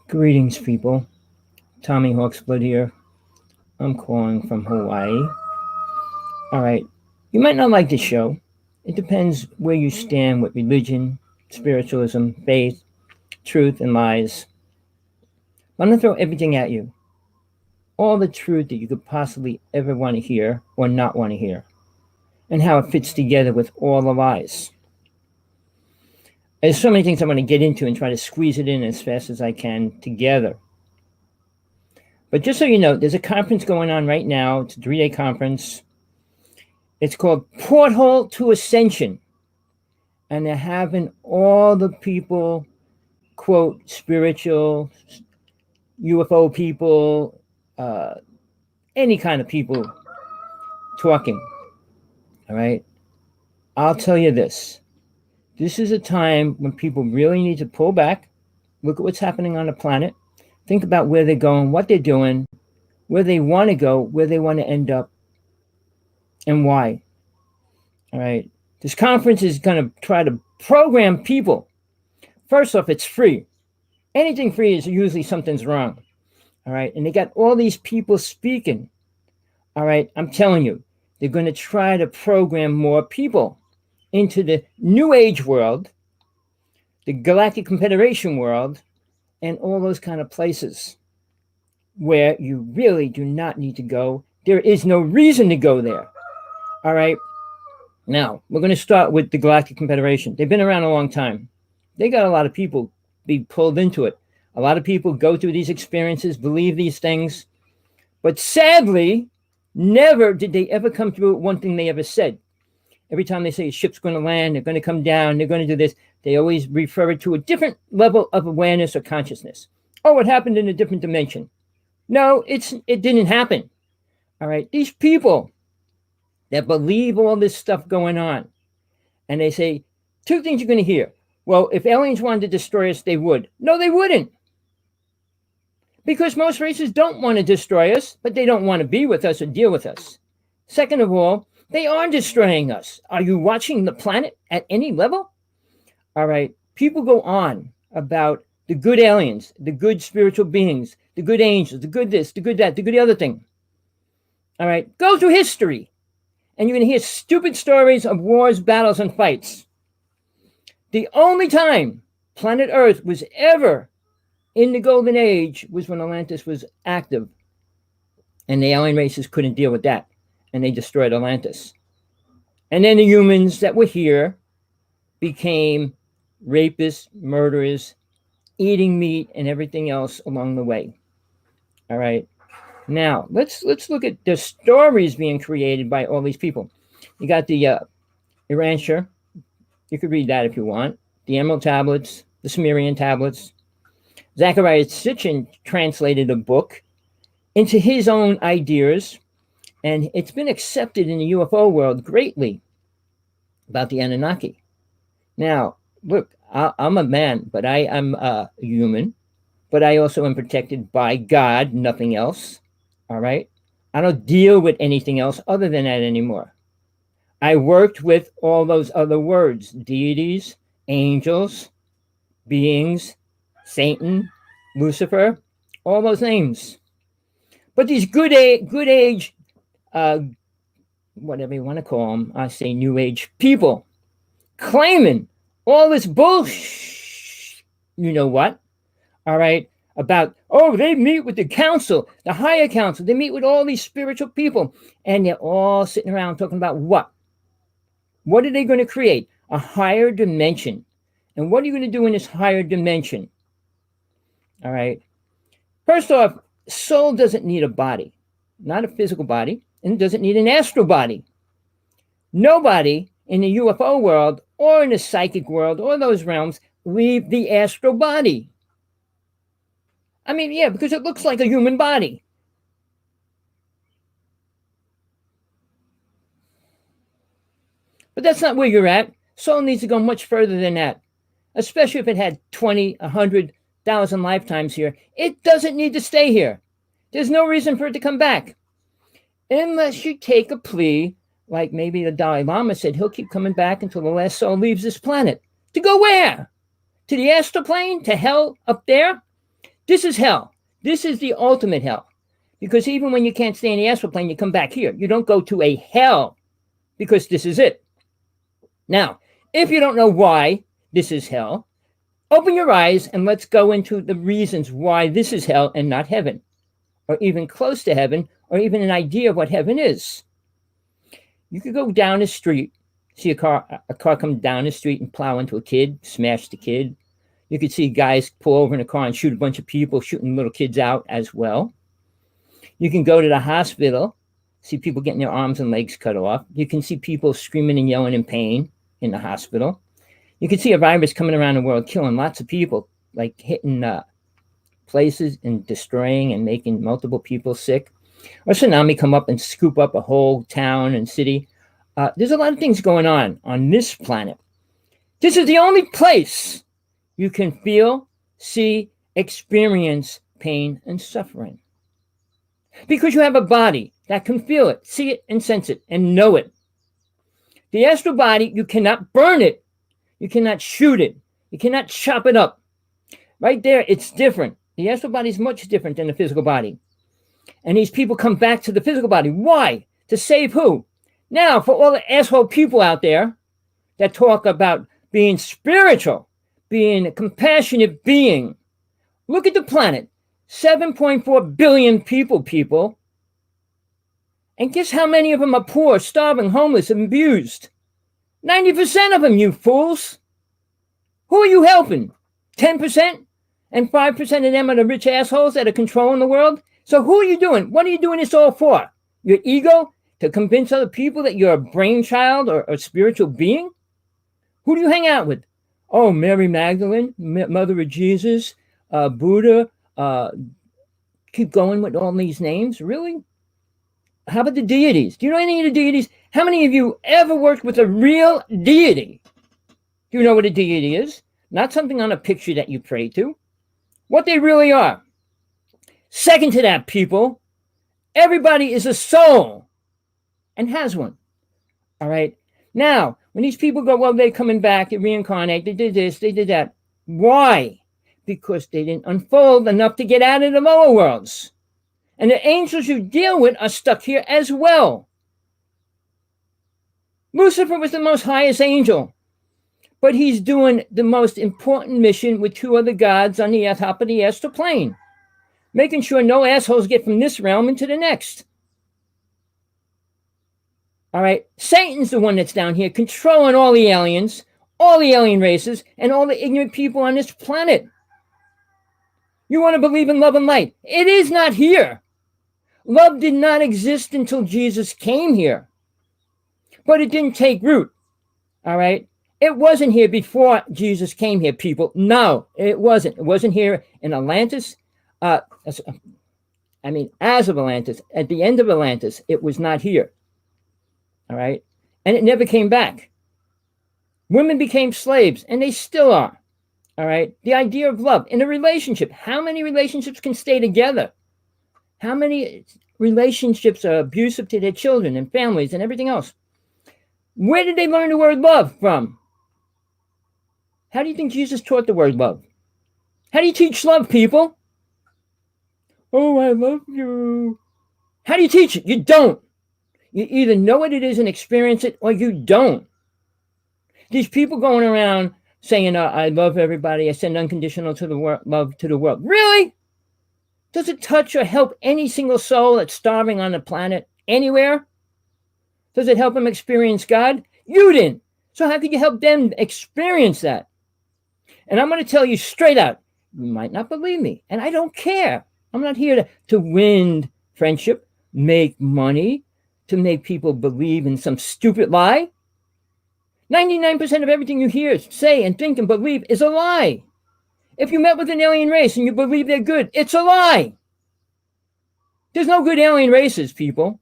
Greetings, people. Hawksblood here. I'm calling from Hawaii. All right. You might not like the show. It depends where you stand with religion, spiritualism, faith, truth, and lies. I'm going to throw everything at you. All the truth that you could possibly ever want to hear or not want to hear, and how it fits together with all the lies. There's so many things I want to get into and try to squeeze it in as fast as I can together. But just so you know, there's a conference going on right now. It's a 3-day conference. It's called Porthole to Ascension. And they're having all the people, quote, spiritual, UFO people, any kind of people talking. All right. I'll tell you this. This is a time when people really need to pull back, look at what's happening on the planet, think about where they're going, what they're doing, where they want to go, where they want to end up, and why. All right. This conference is going to try to program people. First off, it's free. Anything free is usually something's wrong. All right. And they got all these people speaking. All right. I'm telling you, they're going to try to program more people into the New Age world, the Galactic Confederation world, and all those kind of places where you really do not need to go. There is no reason to go there. All right. Now, we're going to start with the Galactic Confederation. They've been around a long time. They got a lot of people be pulled into it. A lot of people go through these experiences, believe these things. But sadly, never did they ever come through one thing they ever said. Every time they say a ship's going to land, they're going to come down, they're going to do this, they always refer it to a different level of awareness or consciousness. Oh, it happened in a different dimension. No, it didn't happen. All right. These people that believe all this stuff going on, and they say, 2 things you're going to hear. Well, if aliens wanted to destroy us, they would. No, they wouldn't. Because most races don't want to destroy us, but they don't want to be with us or deal with us. Second of all, they are destroying us. Are you watching the planet at any level? All right. People go on about the good aliens, the good spiritual beings, the good angels, the good this, the good that, the good other thing. All right. Go through history, and you're going to hear stupid stories of wars, battles, and fights. The only time planet Earth was ever in the golden age was when Atlantis was active, and the alien races couldn't deal with that, and they destroyed Atlantis. And then the humans that were here became rapists, murderers, eating meat, and everything else along the way. All right. Now, let's look at the stories being created by all these people. You got the Iranshire. You could read that if you want. The Emerald Tablets, the Sumerian Tablets. Zachariah Sitchin translated a book into his own ideas, and it's been accepted in the UFO world greatly about the Anunnaki. Now, look, I'm a man, but I am a human, but I also am protected by God, nothing else. All right? I don't deal with anything else other than that anymore. I worked with all those other words, deities, angels, beings, Satan, Lucifer, all those names. But these good age, whatever you want to call them, I say New Age people, claiming all this bullshit, you know what? All right, about, oh, they meet with the council, the higher council. They meet with all these spiritual people, and they're all sitting around talking about what? What are they going to create? A higher dimension. And what are you going to do in this higher dimension? All right. First off, soul doesn't need a body, not a physical body, and it doesn't need an astral body. Nobody in the UFO world or in the psychic world or those realms leave the astral body. I mean, yeah, because it looks like a human body. But that's not where you're at. Soul needs to go much further than that, especially if it had 20, 100,000 lifetimes here. It doesn't need to stay here. There's no reason for it to come back. Unless you take a plea, like maybe the Dalai Lama said, he'll keep coming back until the last soul leaves this planet. To go where? To the astral plane? To hell up there? This is hell. This is the ultimate hell. Because even when you can't stay in the astral plane, you come back here. You don't go to a hell because this is it. Now, if you don't know why this is hell, open your eyes and let's go into the reasons why this is hell and not heaven, or even close to heaven, or even an idea of what heaven is. You could go down the street, see a car come down the street and plow into a kid, smash the kid. You could see guys pull over in a car and shoot a bunch of people, shooting little kids out as well. You can go to the hospital, see people getting their arms and legs cut off. You can see people screaming and yelling in pain in the hospital. You can see a virus coming around the world, killing lots of people, like hitting places and destroying and making multiple people sick. Or tsunami come up and scoop up a whole town and city. There's a lot of things going on this planet. This is the only place you can feel, see, experience pain and suffering. Because you have a body that can feel it, see it, and sense it, and know it. The astral body, you cannot burn it. You cannot shoot it. You cannot chop it up. Right there, it's different. The astral body is much different than the physical body. And these people come back to the physical body. Why? To save who? Now, for all the asshole people out there that talk about being spiritual, being a compassionate being, look at the planet. 7.4 billion people. And guess how many of them are poor, starving, homeless, and abused? 90% of them, you fools. Who are you helping? 10%? And 5% of them are the rich assholes that are controlling the world? So who are you doing? What are you doing this all for? Your ego? To convince other people that you're a brainchild or a spiritual being? Who do you hang out with? Oh, Mary Magdalene, Mother of Jesus, Buddha, keep going with all these names. Really? How about the deities? Do you know any of the deities? How many of you ever worked with a real deity? Do you know what a deity is? Not something on a picture that you pray to. What they really are. Second to that, people, everybody is a soul and has one. All right? Now, when these people go, well, they're coming back, they reincarnate, they did this, they did that. Why? Because they didn't unfold enough to get out of the lower worlds. And the angels you deal with are stuck here as well. Lucifer was the most highest angel, but he's doing the most important mission with two other gods on the top of the astral plane, making sure no assholes get from this realm into the next. All right, Satan's the one that's down here controlling all the aliens, all the alien races, and all the ignorant people on this planet. You want to believe in love and light. It is not here. Love did not exist until Jesus came here. But it didn't take root. All right? It wasn't here before Jesus came here, people. No, it wasn't. It wasn't here in Atlantis. As of Atlantis. At the end of Atlantis, it was not here. All right? And it never came back. Women became slaves, and they still are. All right? The idea of love in a relationship. How many relationships can stay together? How many relationships are abusive to their children and families and everything else? Where did they learn the word love from? How do you think Jesus taught the word love? How do you teach love, people? Oh, I love you. How do you teach it? You don't. You either know what it is and experience it, or you don't. These people going around saying, I love everybody, I send unconditional love to the world. Really? Does it touch or help any single soul that's starving on the planet anywhere? Does it help them experience God? You didn't. So how could you help them experience that? And I'm going to tell you straight out, you might not believe me, and I don't care. I'm not here to win friendship, make money, to make people believe in some stupid lie. 99% of everything you hear, say, and think and believe is a lie. If you met with an alien race and you believe they're good, it's a lie. There's no good alien races, people.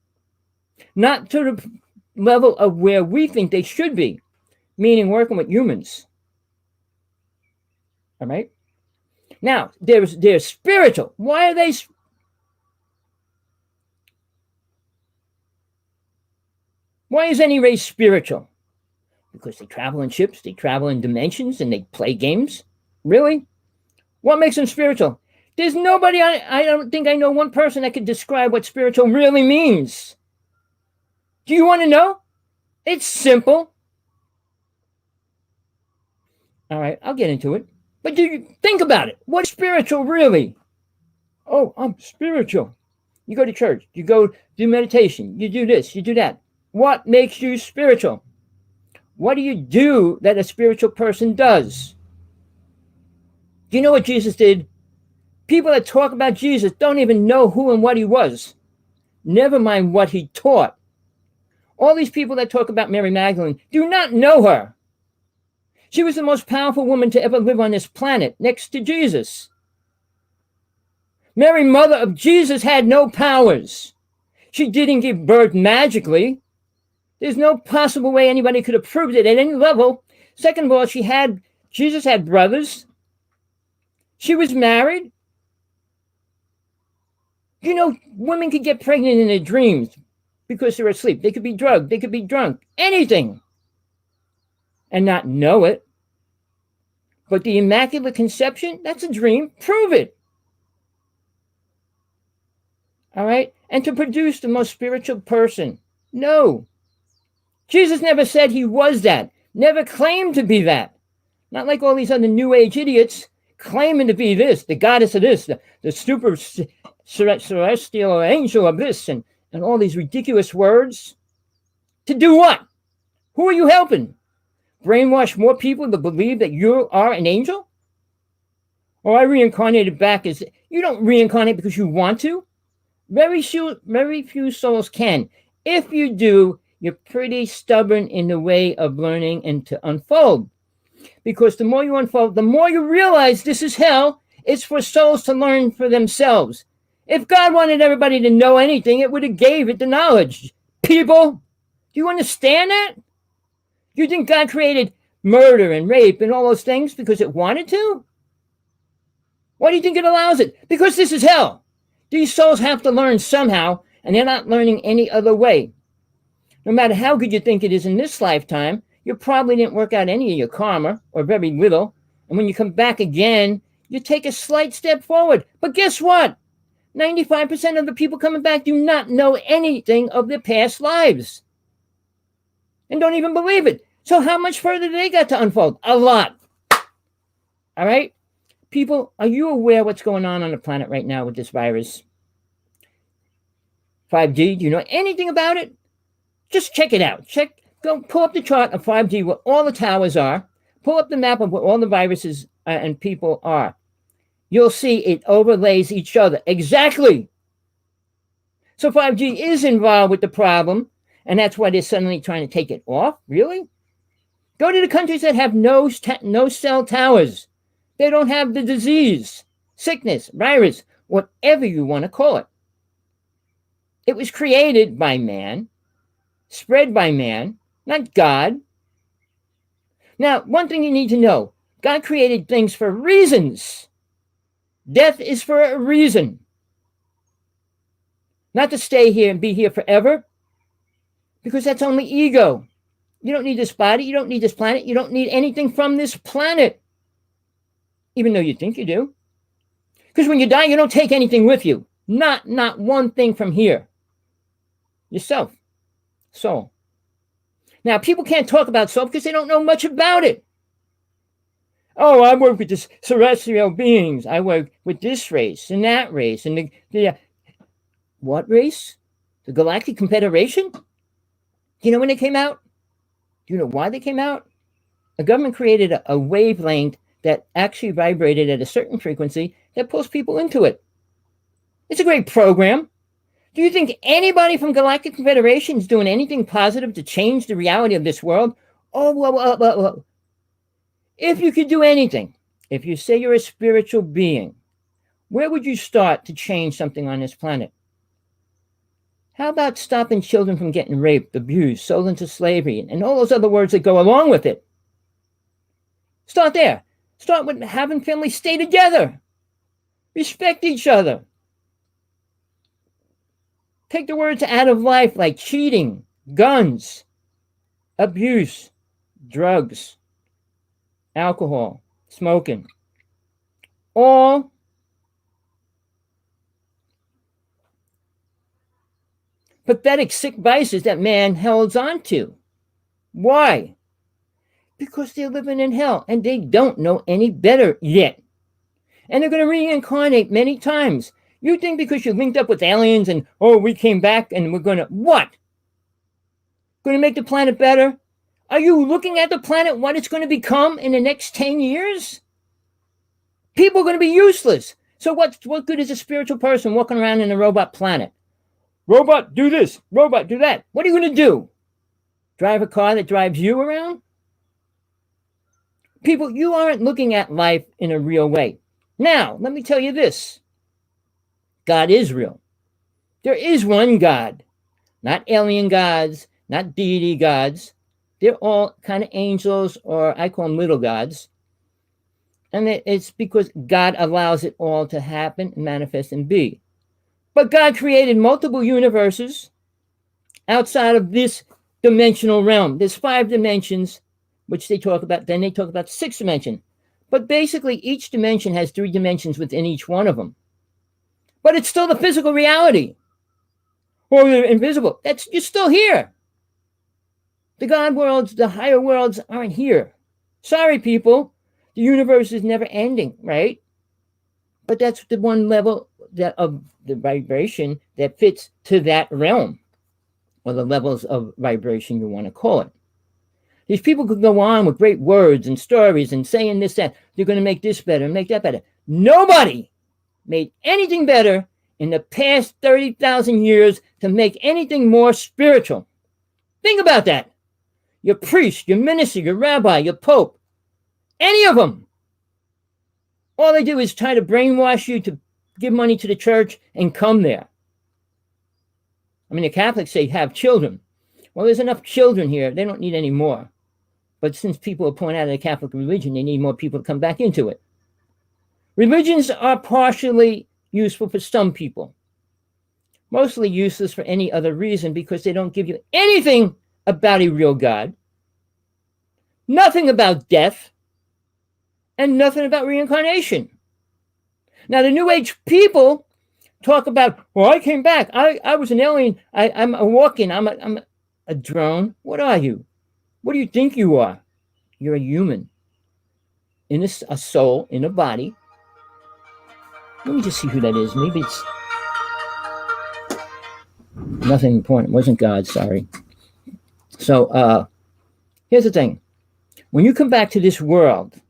Not to the level of where we think they should be, meaning working with humans. All right? Now, they're spiritual. Why are they? Why is any race spiritual? Because they travel in ships, they travel in dimensions, and they play games? Really? What makes them spiritual? There's nobody, I don't think I know one person that can describe what spiritual really means. Do you want to know? It's simple. All right, I'll get into it. But do you think about it? What's spiritual really? Oh, I'm spiritual. You go to church, you go do meditation, you do this, you do that. What makes you spiritual? What do you do that a spiritual person does? Do you know what Jesus did? People that talk about Jesus don't even know who and what he was. Never mind what he taught. All these people that talk about Mary Magdalene do not know her. She was the most powerful woman to ever live on this planet, next to Jesus. Mary, mother of Jesus, had no powers. She didn't give birth magically. There's no possible way anybody could have proved it at any level. Second of all, Jesus had brothers. She was married. You know, women could get pregnant in their dreams because they're asleep. They could be drugged. They could be drunk. Anything. And not know it. But the Immaculate Conception, that's a dream. Prove it. All right? And to produce the most spiritual person. No. Jesus never said he was that. Never claimed to be that. Not like all these other New Age idiots claiming to be this, the goddess of this, the super celestial or angel of this, and all these ridiculous words. To do what? Who are you helping? Brainwash more people to believe that you are an angel? Or I reincarnated back as... You don't reincarnate because you want to. Very few souls can. If you do, you're pretty stubborn in the way of learning and to unfold. Because the more you unfold, the more you realize this is hell. It's for souls to learn for themselves. If God wanted everybody to know anything, it would have gave it the knowledge. People, do you understand that? You think God created murder and rape and all those things because it wanted to? Why do you think it allows it? Because this is hell. These souls have to learn somehow, and they're not learning any other way. No matter how good you think it is in this lifetime, you probably didn't work out any of your karma, or very little. And when you come back again, you take a slight step forward. But guess what? 95% of the people coming back do not know anything of their past lives. And don't even believe it. So how much further do they got to unfold? A lot. All right? People, are you aware what's going on the planet right now with this virus? 5G, do you know anything about it? Just check it out. Go pull up the chart of 5G where all the towers are. Pull up the map of where all the viruses and people are. You'll see it overlays each other. Exactly. So 5G is involved with the problem, and that's why they're suddenly trying to take it off. Really? Go to the countries that have no cell towers. They don't have the disease, sickness, virus, whatever you want to call it. It was created by man, spread by man, not God. Now, one thing you need to know, God created things for reasons. Death is for a reason. Not to stay here and be here forever, because that's only ego. You don't need this body, you don't need this planet, you don't need anything from this planet. Even though you think you do. Because when you die, you don't take anything with you. Not one thing from here. Yourself. Soul. Now, people can't talk about soul because they don't know much about it. Oh, I work with the celestial beings. I work with this race and that race. And the what race? The Galactic Confederation? Do you know when they came out? Do you know why they came out? The government created a wavelength that actually vibrated at a certain frequency that pulls people into it. It's a great program. Do you think anybody from Galactic Confederation is doing anything positive to change the reality of this world? Oh, well. If you could do anything, if you say you're a spiritual being, where would you start to change something on this planet? How about stopping children from getting raped, abused, sold into slavery, and all those other words that go along with it? Start there. Start with having families stay together. Respect each other. Take the words out of life like cheating, guns, abuse, drugs, alcohol, smoking. All pathetic, sick vices that man holds on to. Why? Because they're living in hell and they don't know any better yet. And they're going to reincarnate many times. You think because you linked up with aliens and, oh, we came back and we're going to, what? Going to make the planet better? Are you looking at the planet, what it's going to become in the next 10 years? People are going to be useless. So what good is a spiritual person walking around in a robot planet? Robot, do this. Robot, do that. What are you going to do? Drive a car that drives you around? People, you aren't looking at life in a real way. Now, let me tell you this. God is real. There is one God, not alien gods, not deity gods. They're all kind of angels, or I call them little gods. And it's because God allows it all to happen, manifest, and be. But God created multiple universes outside of this dimensional realm. There's 5 dimensions, which they talk about. Then they talk about 6th dimension. But basically, each dimension has 3 dimensions within each one of them. But it's still the physical reality. Or you're invisible. You're still here. The God worlds, the higher worlds aren't here. Sorry, people. The universe is never ending, right? But that's the one level of the vibration that fits to that realm, or the levels of vibration you want to call it. These people could go on with great words and stories and saying this, that. They're going to make this better, make that better. Nobody made anything better in the past 30,000 years to make anything more spiritual. Think about that. Your priest, your minister, your rabbi, your pope, any of them. All they do is try to brainwash you to give money to the church and come there. I mean, the Catholics say have children. Well, there's enough children here. They don't need any more. But since people are pulling out of the Catholic religion, they need more people to come back into it. Religions are partially useful for some people. Mostly useless for any other reason, because they don't give you anything about a real God, nothing about death, and nothing about reincarnation. Now, the New Age people talk about, well, I came back. I was an alien. I'm a walk-in. I'm a drone. What are you? What do you think you are? You're a human in a soul, in a body. Let me just see who that is. Maybe it's nothing important. It wasn't God, sorry. So here's the thing. When you come back to this world,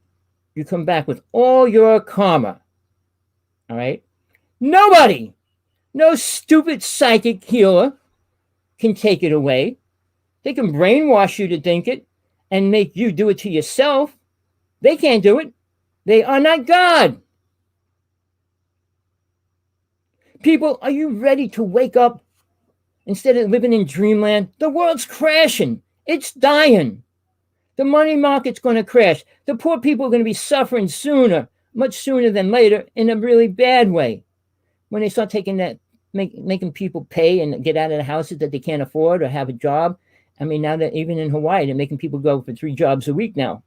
you come back with all your karma. All right? Nobody, no stupid psychic healer can take it away. They can brainwash you to think it and make you do it to yourself. They can't do it. They are not God. People, are you ready to wake up instead of living in dreamland? The world's crashing. It's dying. The money market's going to crash. The poor people are going to be suffering sooner, much sooner than later, in a really bad way. When they start taking that, making people pay and get out of the houses that they can't afford or have a job. I mean, now that even in Hawaii, they're making people go for 3 jobs a week now.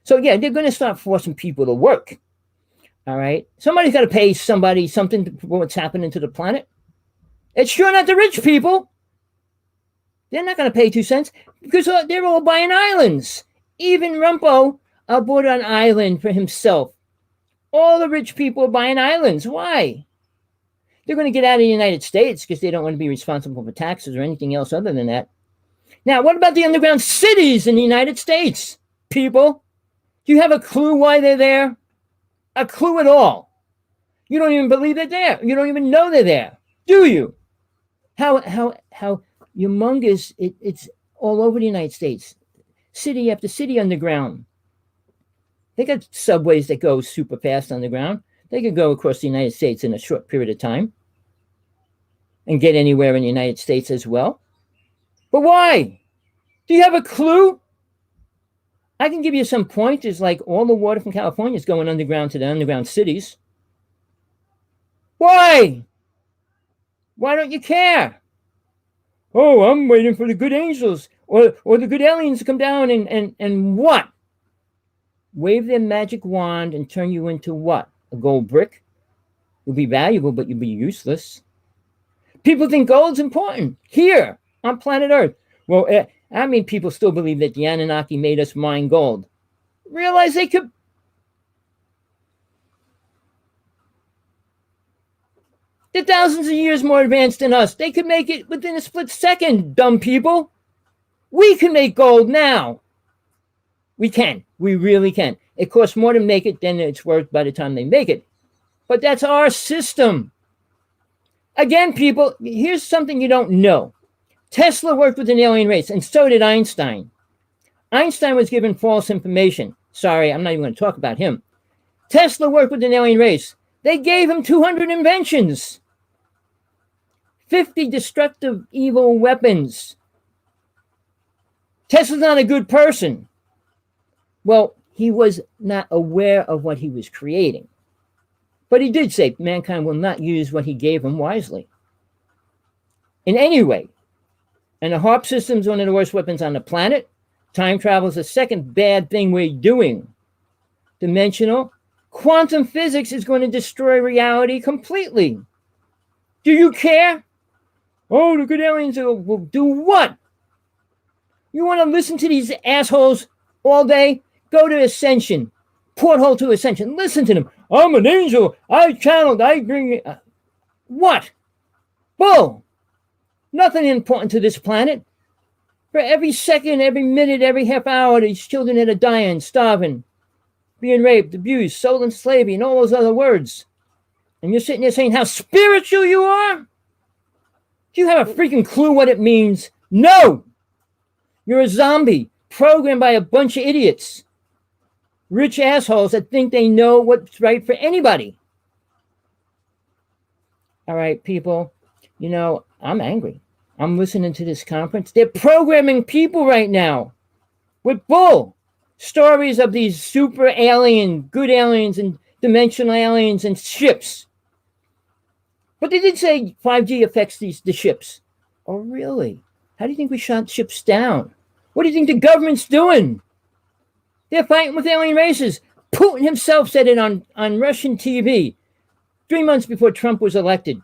So yeah, they're going to start forcing people to work. All right. Somebody's got to pay somebody something for what's happening to the planet. It's sure not the rich people. They're not going to pay 2 cents because they're all buying islands. Even Rumpo bought an island for himself. All the rich people are buying islands. Why? They're going to get out of the United States because they don't want to be responsible for taxes or anything else other than that. Now, what about the underground cities in the United States, people? Do you have a clue why they're there? A clue at all? You don't even believe they're there. You don't even know they're there, do you? How humongous it's all over the United States. City after city underground. They got subways that go super fast underground. They could go across the United States in a short period of time and get anywhere in the United States as well. But why? Do you have a clue? I can give you some pointers, like all the water from California is going underground to the underground cities. Why? Why don't you care? Oh, I'm waiting for the good angels or the good aliens to come down and what? Wave their magic wand and turn you into what? A gold brick? You'll be valuable, but you'll be useless. People think gold's important here on planet Earth. Well, people still believe that the Anunnaki made us mine gold. Realize they could. They're thousands of years more advanced than us. They could make it within a split second, dumb people. We can make gold now. We can. We really can. It costs more to make it than it's worth by the time they make it. But that's our system. Again, people, here's something you don't know. Tesla worked with an alien race, and so did Einstein. Einstein was given false information. Sorry, I'm not even going to talk about him. Tesla worked with an alien race. They gave him 200 inventions. 50 destructive, evil weapons. Tesla's not a good person. Well, he was not aware of what he was creating. But he did say mankind will not use what he gave them wisely. In any way, and the HARP system is one of the worst weapons on the planet. Time travel is the second bad thing we're doing. Dimensional. Quantum physics is going to destroy reality completely. Do you care? Oh, the good aliens will do what? You want to listen to these assholes all day? Go to Ascension. Porthole to Ascension. Listen to them. I'm an angel. I channeled. I bring. What? Bull. Nothing important to this planet. For every second, every minute, every half hour, these children that are dying, starving, being raped, abused, sold in slavery, and all those other words. And you're sitting there saying how spiritual you are? Do you have a freaking clue what it means? No! You're a zombie programmed by a bunch of idiots. Rich assholes that think they know what's right for anybody. All right, people, I'm angry. I'm listening to this conference. They're programming people right now with bull. Stories of these super alien, good aliens and dimensional aliens and ships. But they did say 5G affects the ships. Oh, really? How do you think we shot ships down? What do you think the government's doing? They're fighting with alien races. Putin himself said it on Russian TV 3 months before Trump was elected.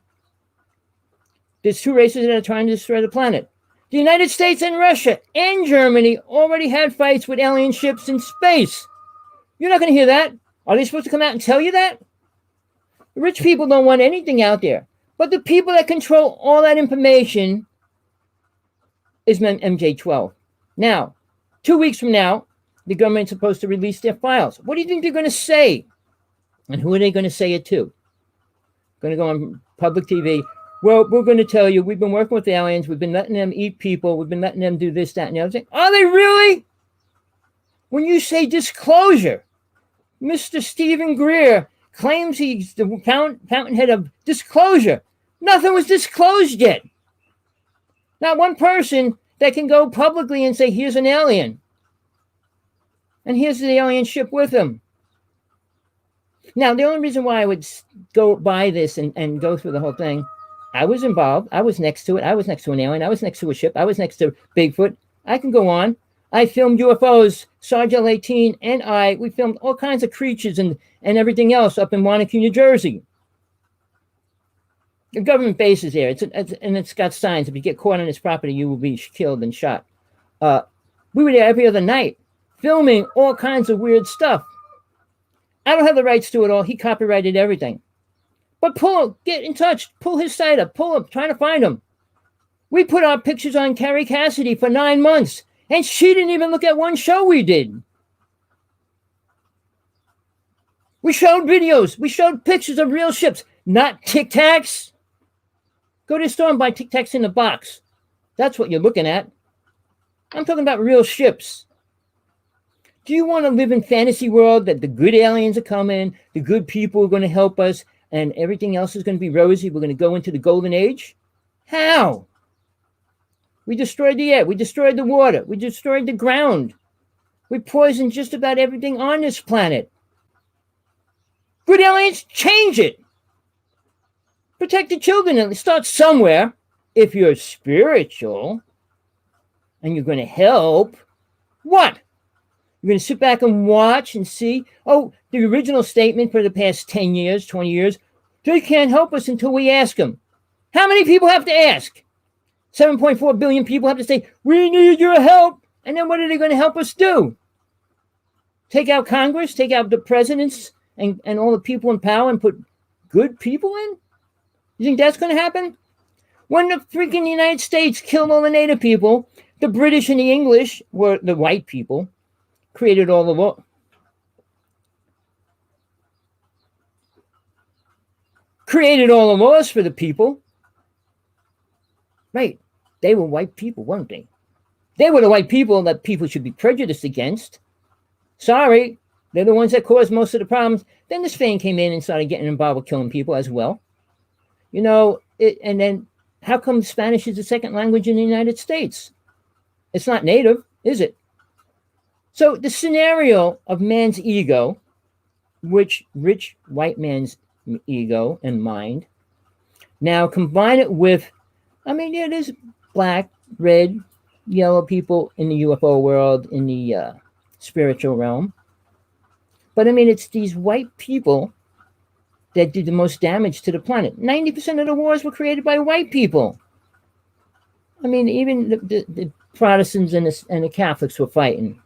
There's two races that are trying to destroy the planet. The United States and Russia and Germany already had fights with alien ships in space. You're not going to hear that. Are they supposed to come out and tell you that? The rich people don't want anything out there. But the people that control all that information is MJ12. Now, 2 weeks from now, the government's supposed to release their files. What do you think they're going to say? And who are they going to say it to? Going to go on public TV. Well, we're going to tell you, we've been working with the aliens. We've been letting them eat people. We've been letting them do this, that, and the other thing. Are they really? When you say disclosure, Mr. Stephen Greer claims he's the fountainhead of disclosure. Nothing was disclosed yet. Not one person that can go publicly and say, here's an alien. And here's the alien ship with him. Now, the only reason why I would go buy this and go through the whole thing, I was involved. I was next to it. I was next to an alien. I was next to a ship. I was next to Bigfoot. I can go on. I filmed UFOs. Sergeant 18 and we filmed all kinds of creatures and everything else up in Wanacue, New Jersey. The government base is there. It's got signs. If you get caught on its property, you will be killed and shot. We were there every other night, filming all kinds of weird stuff. I don't have the rights to it all. He copyrighted everything. But get in touch. Pull his site up. Trying to find him. We put our pictures on Carrie Cassidy for 9 months, and she didn't even look at one show we did. We showed videos. We showed pictures of real ships, not Tic Tacs. Go to the store and buy Tic Tacs in the box. That's what you're looking at. I'm talking about real ships. Do you want to live in fantasy world that the good aliens are coming, the good people are going to help us, and everything else is going to be rosy? We're going to go into the golden age? How? We destroyed the air. We destroyed the water. We destroyed the ground. We poisoned just about everything on this planet. Good aliens, change it. Protect the children and start somewhere. If you're spiritual and you're going to help, what? You're going to sit back and watch and see? Oh, the original statement for the past 10 years, 20 years, they can't help us until we ask them. How many people have to ask? 7.4 billion people have to say, we need your help. And then what are they going to help us do? Take out Congress, take out the presidents and all the people in power and put good people in? You think that's going to happen? When the freaking United States killed all the native people, the British and the English, were the white people, created all the law. Created all the laws for the people. Right. They were white people, weren't they? They were the white people that people should be prejudiced against. Sorry. They're the ones that caused most of the problems. Then this Spain came in and started getting involved with killing people as well. You know, and then how come Spanish is the second language in the United States? It's not native, is it? So the scenario of man's ego, which rich white man's ego and mind, now combine it with, I mean, yeah, there's black, red, yellow people in the UFO world, in the spiritual realm. But I mean, it's these white people that did the most damage to the planet. 90% of the wars were created by white people. I mean, even the Protestants and the Catholics were fighting.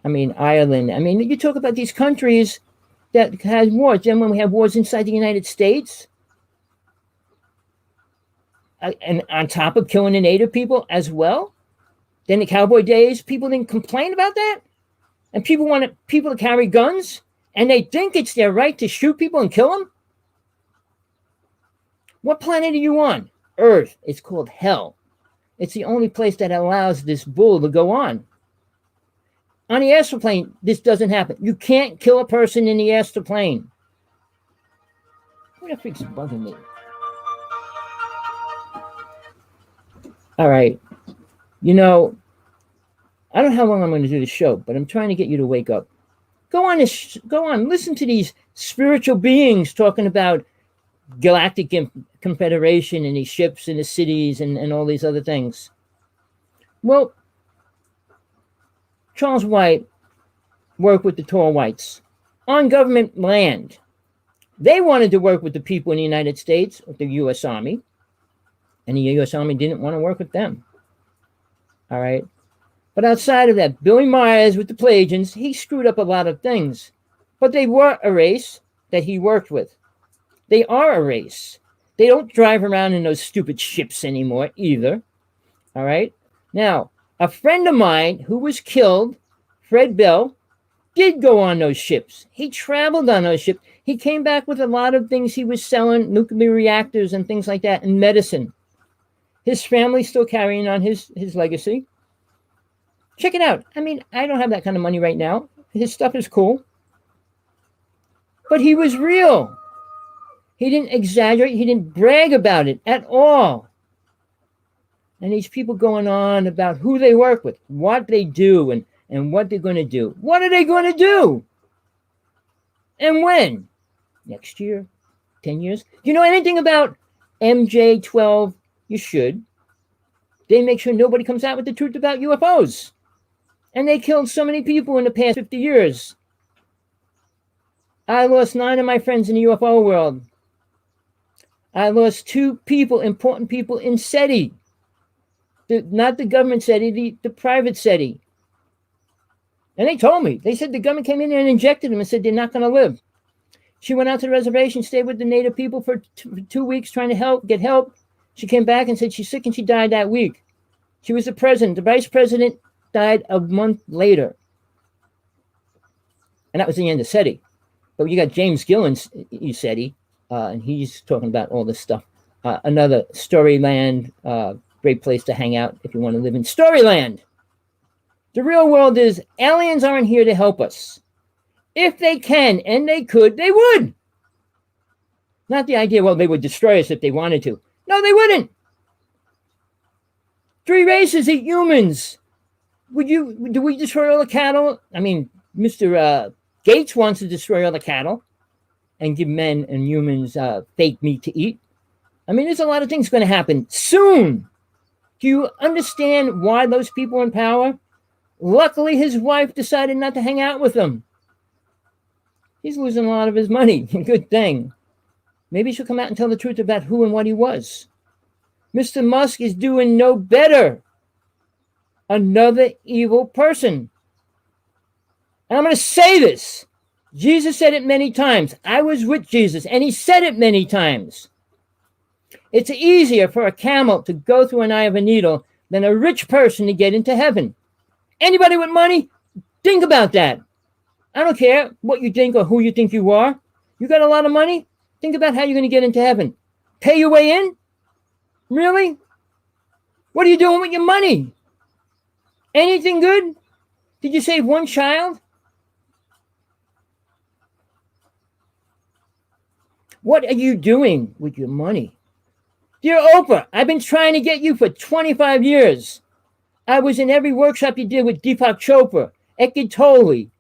I mean, Ireland. I mean, you talk about these countries that had wars. Then when we have wars inside the United States, and on top of killing the native people as well, then the cowboy days, people didn't complain about that? And people wanted people to carry guns? And they think it's their right to shoot people and kill them? What planet are you on? Earth. It's called hell. It's the only place that allows this bull to go on. On the astral plane, this doesn't happen. You can't kill a person in the astral plane. What the freak's bugging me? All right. You know, I don't know how long I'm going to do the show, but I'm trying to get you to wake up. Go on, listen to these spiritual beings talking about galactic confederation and these ships and the cities and all these other things. Well, Charles White worked with the tall whites on government land. They wanted to work with the people in the United States, with the U.S. Army, and the U.S. Army didn't want to work with them. All right. But outside of that, Billy Myers with the Pelagians, he screwed up a lot of things. But they were a race that he worked with. They are a race. They don't drive around in those stupid ships anymore either. All right? Now, a friend of mine who was killed, Fred Bell, did go on those ships. He traveled on those ships. He came back with a lot of things he was selling, nuclear reactors and things like that, and medicine. His family's still carrying on his legacy. Check it out. I mean, I don't have that kind of money right now. His stuff is cool. But he was real. He didn't exaggerate. He didn't brag about it at all. And these people going on about who they work with, what they do, and what they're going to do. What are they going to do? And when? Next year? 10 years? Do you know anything about MJ-12? You should. They make sure nobody comes out with the truth about UFOs. And they killed so many people in the past 50 years. I lost 9 of my friends in the UFO world. I lost 2 people, important people in SETI. Not the government SETI, the private SETI. And they told me. They said the government came in there and injected them and said they're not going to live. She went out to the reservation, stayed with the native people for 2 weeks trying to get help. She came back and said she's sick and she died that week. She was the president. The vice president died a month later. And that was the end of SETI. But you got James Gillen's SETI, and he's talking about all this stuff. Another Storyland, great place to hang out if you want to live in Storyland. The real world is aliens aren't here to help us. If they can and they could, they would. Not the idea, well, they would destroy us if they wanted to. No, they wouldn't. 3 races eat humans. Do we destroy all the cattle? I mean, Mr. Gates wants to destroy all the cattle and give men and humans fake meat to eat. I mean, there's a lot of things going to happen soon. Do you understand why those people in power? Luckily, his wife decided not to hang out with him. He's losing a lot of his money. Good thing. Maybe she'll come out and tell the truth about who and what he was. Mr. Musk is doing no better. Another evil person. And I'm going to say this. Jesus said it many times. I was with Jesus, and he said it many times. It's easier for a camel to go through an eye of a needle than a rich person to get into heaven. Anybody with money? Think about that. I don't care what you think or who you think you are. You got a lot of money? Think about how you're going to get into heaven. Pay your way in? Really? What are you doing with your money? Anything good? Did you save one child? What are you doing with your money? Dear Oprah, I've been trying to get you for 25 years. I was in every workshop you did with Deepak Chopra, Eckhart Tolle.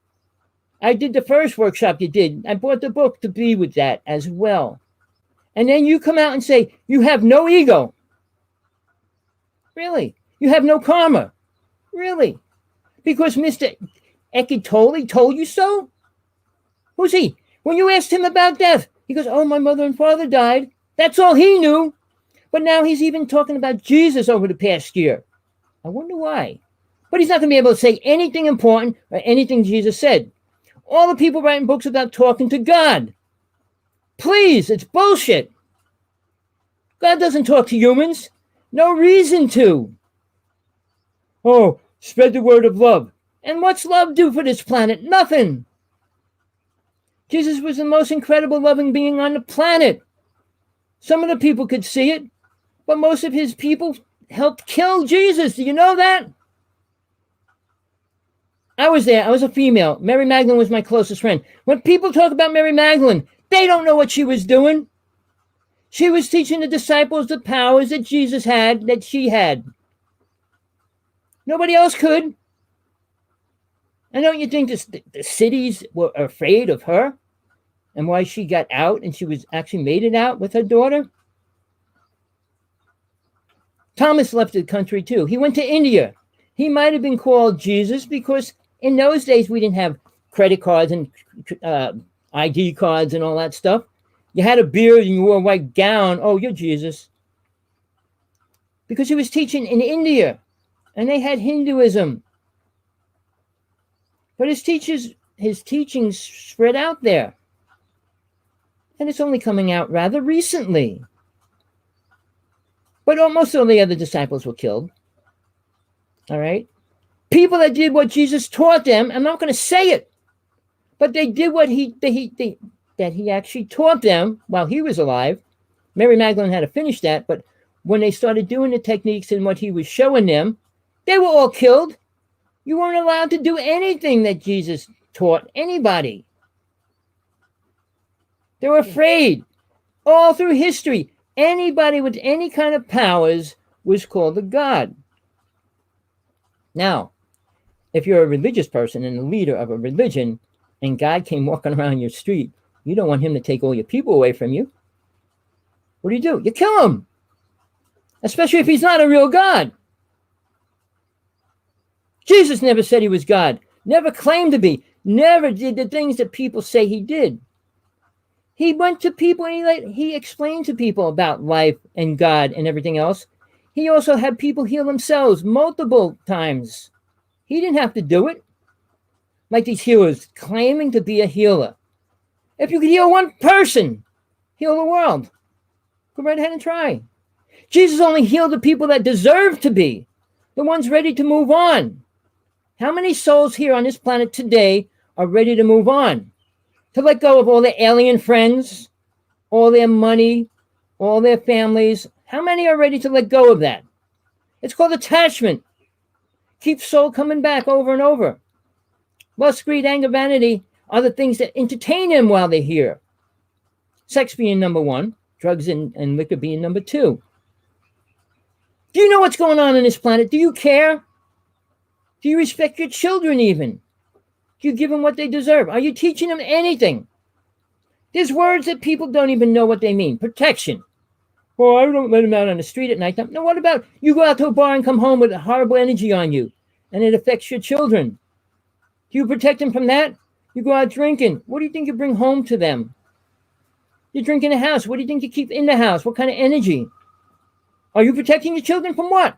I did the first workshop you did. I bought the book to be with that as well. And then you come out and say, you have no ego. Really? You have no karma. Really? Because Mr. Eckhart Tolle told you so? Who's he? When you asked him about death, he goes, oh, my mother and father died. That's all he knew. But now he's even talking about Jesus over the past year. I wonder why. But he's not going to be able to say anything important or anything Jesus said. All the people writing books about talking to God. Please, it's bullshit. God doesn't talk to humans. No reason to. Oh, spread the word of love. And what's love do for this planet? Nothing. Jesus was the most incredible loving being on the planet. Some of the people could see it, but most of his people helped kill Jesus. Do you know that? I was there. I was a female. Mary Magdalene was my closest friend. When people talk about Mary Magdalene, they don't know what she was doing. She was teaching the disciples the powers that Jesus had, that she had. Nobody else could. And don't you think the cities were afraid of her and why she got out and she was actually made it out with her daughter? Thomas left the country too. He went to India. He might have been called Jesus because in those days we didn't have credit cards and ID cards and all that stuff. You had a beard and you wore a white gown. Oh, you're Jesus. Because he was teaching in India and they had Hinduism. But his teachings spread out there. And it's only coming out rather recently. But almost all the other disciples were killed. All right? People that did what Jesus taught them, I'm not going to say it, but they did what he actually taught them while he was alive. Mary Magdalene had to finish that, but when they started doing the techniques and what he was showing them, they were all killed. You weren't allowed to do anything that Jesus taught anybody. They were afraid. All through history, anybody with any kind of powers was called a god. Now, if you're a religious person and a leader of a religion and God came walking around your street, you don't want him to take all your people away from you. What do? You kill him. Especially if he's not a real God. Jesus never said he was God. Never claimed to be. Never did the things that people say he did. He went to people and he explained to people about life and God and everything else. He also had people heal themselves multiple times. He didn't have to do it. Like these healers claiming to be a healer. If you could heal one person, heal the world. Go right ahead and try. Jesus only healed the people that deserve to be. The ones ready to move on. How many souls here on this planet today are ready to move on? To let go of all their alien friends, all their money, all their families. How many are ready to let go of that? It's called attachment. Keeps soul coming back over and over. Lust, greed, anger, vanity are the things that entertain them while they're here. Sex being number one, drugs and liquor being number two. Do you know what's going on this planet? Do you care? Do you respect your children even? Do you give them what they deserve? Are you teaching them anything? There's words that people don't even know what they mean. Protection. Oh, I don't let them out on the street at night. No, what about you go out to a bar and come home with a horrible energy on you and it affects your children? Do you protect them from that? You go out drinking. What do you think you bring home to them? You drink in the house. What do you think you keep in the house? What kind of energy? Are you protecting your children from what?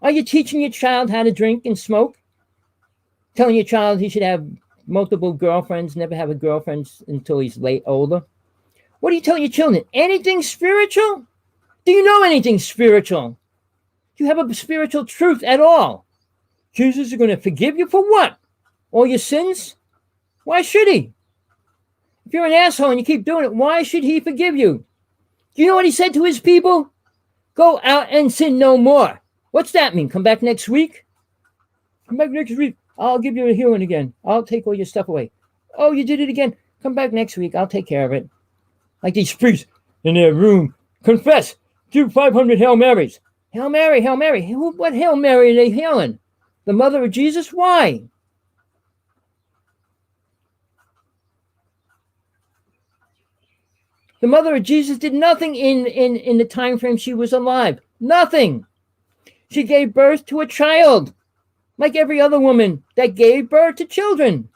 Are you teaching your child how to drink and smoke? Telling your child he should have multiple girlfriends, never have a girlfriend until he's older? What are you telling your children? Anything spiritual? Do you know anything spiritual? Do you have a spiritual truth at all? Jesus is going to forgive you for what? All your sins? Why should he? If you're an asshole and you keep doing it, why should he forgive you? Do you know what he said to his people? Go out and sin no more. What's that mean? Come back next week? Come back next week. I'll give you a healing again. I'll take all your stuff away. Oh, you did it again. Come back next week. I'll take care of it. Like these priests in their room. Confess. Do 500 Hail Marys. Hail Mary, Hail Mary. What Hail Mary are they hailing? The mother of Jesus? Why? The mother of Jesus did nothing in the time frame she was alive. Nothing. She gave birth to a child, like every other woman that gave birth to children.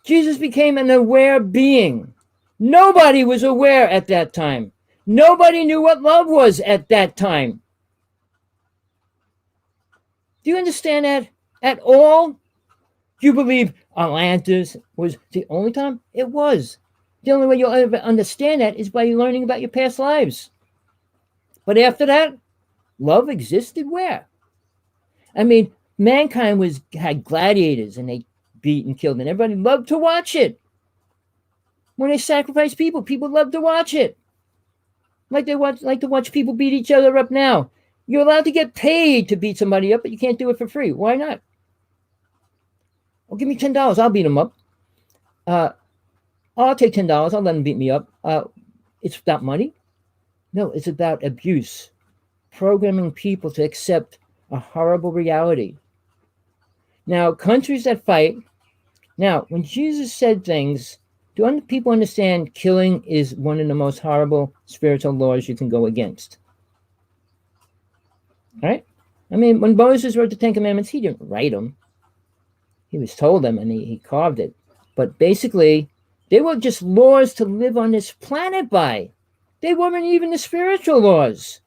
Jesus became an aware being. Nobody was aware at that time. Nobody knew what love was at that time. Do you understand that at all? Do you believe Atlantis was the only time? It was. The only way you'll ever understand that is by learning about your past lives. But after that, love existed where? I mean, mankind had gladiators and they beat and killed, and everybody loved to watch it. When they sacrificed people, people loved to watch it. Like to watch people beat each other up now. You're allowed to get paid to beat somebody up, but you can't do it for free. Why not? Well, give me $10. I'll beat them up. I'll take $10. I'll let them beat me up. It's about money? No, it's about abuse. Programming people to accept a horrible reality. Now, countries that fight. Now, when Jesus said things, do people understand killing is one of the most horrible spiritual laws you can go against? Right? I mean, when Moses wrote the Ten Commandments, he didn't write them. He was told them and he carved it. But basically, they were just laws to live on this planet by. They weren't even the spiritual laws.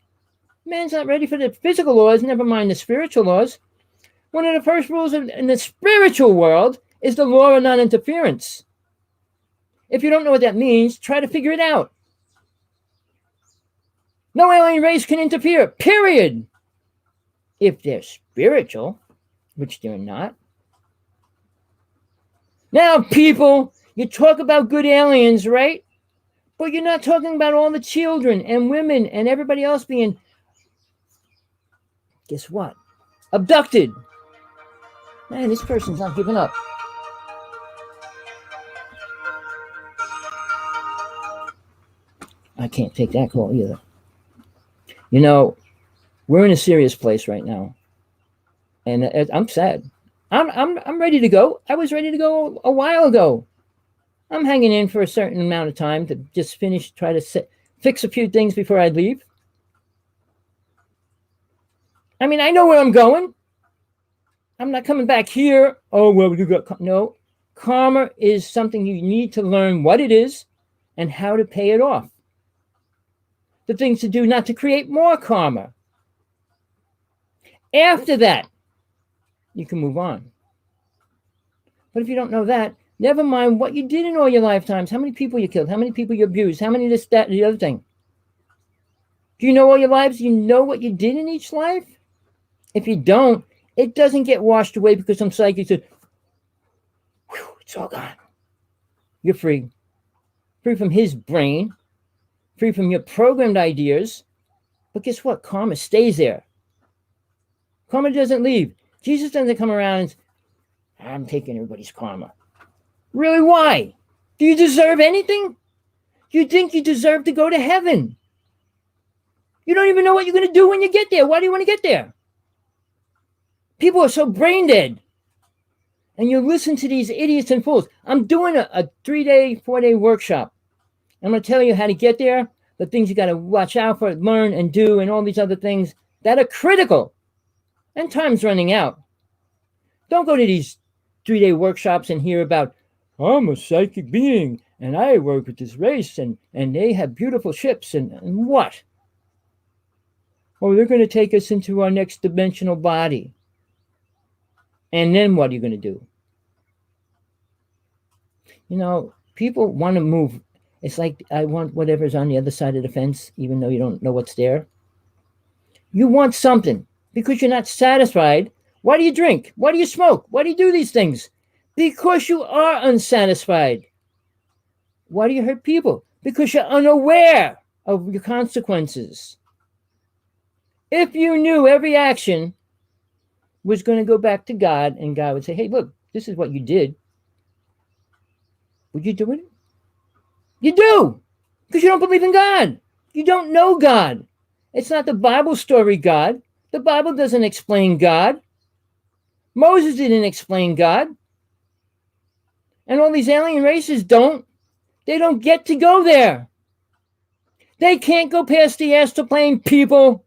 Man's not ready for the physical laws, never mind the spiritual laws. One of the first rules in the spiritual world is the law of non-interference. If you don't know what that means, try to figure it out. No alien race can interfere, period. If they're spiritual, which they're not. Now, people, you talk about good aliens, right? But you're not talking about all the children and women and everybody else being, guess what? Abducted. Man, this person's not giving up. I can't take that call either. You know, we're in a serious place right now. And I'm sad. I'm ready to go. I was ready to go a while ago. I'm hanging in for a certain amount of time to just try to fix a few things before I leave. I mean, I know where I'm going. I'm not coming back here. Oh, well, you got... No. Karma is something you need to learn what it is and how to pay it off. The things to do not to create more karma. After that, you can move on. But if you don't know that, never mind what you did in all your lifetimes, how many people you killed, how many people you abused, how many this, that, and the other thing. Do you know all your lives? Do you know what you did in each life? If you don't, it doesn't get washed away because some psychic said, whew, it's all gone. You're free. Free from his brain. Free from your programmed ideas. But guess what? Karma stays there. Karma doesn't leave. Jesus doesn't come around and say, I'm taking everybody's karma. Really, why? Do you deserve anything? You think you deserve to go to heaven. You don't even know what you're going to do when you get there. Why do you want to get there? People are so brain dead. And you listen to these idiots and fools. I'm doing a 3-day, 4-day workshop. I'm going to tell you how to get there, the things you got to watch out for, learn and do, and all these other things that are critical. And time's running out. Don't go to these 3-day workshops and hear about I'm a psychic being, and I work with this race, and they have beautiful ships, and what? Oh, they're going to take us into our next dimensional body. And then what are you going to do? You know, people want to move. It's like, I want whatever's on the other side of the fence, even though you don't know what's there. You want something because you're not satisfied. Why do you drink? Why do you smoke? Why do you do these things? Because you are unsatisfied. Why do you hurt people? Because you're unaware of your consequences. If you knew every action was going to go back to God, and God would say, hey, look, this is what you did, would you do it? You do, because you don't believe in God. You don't know God. It's not the Bible story God. The Bible doesn't explain God. Moses didn't explain God. And all these alien races don't. They don't get to go there. They can't go past the astral plane, people.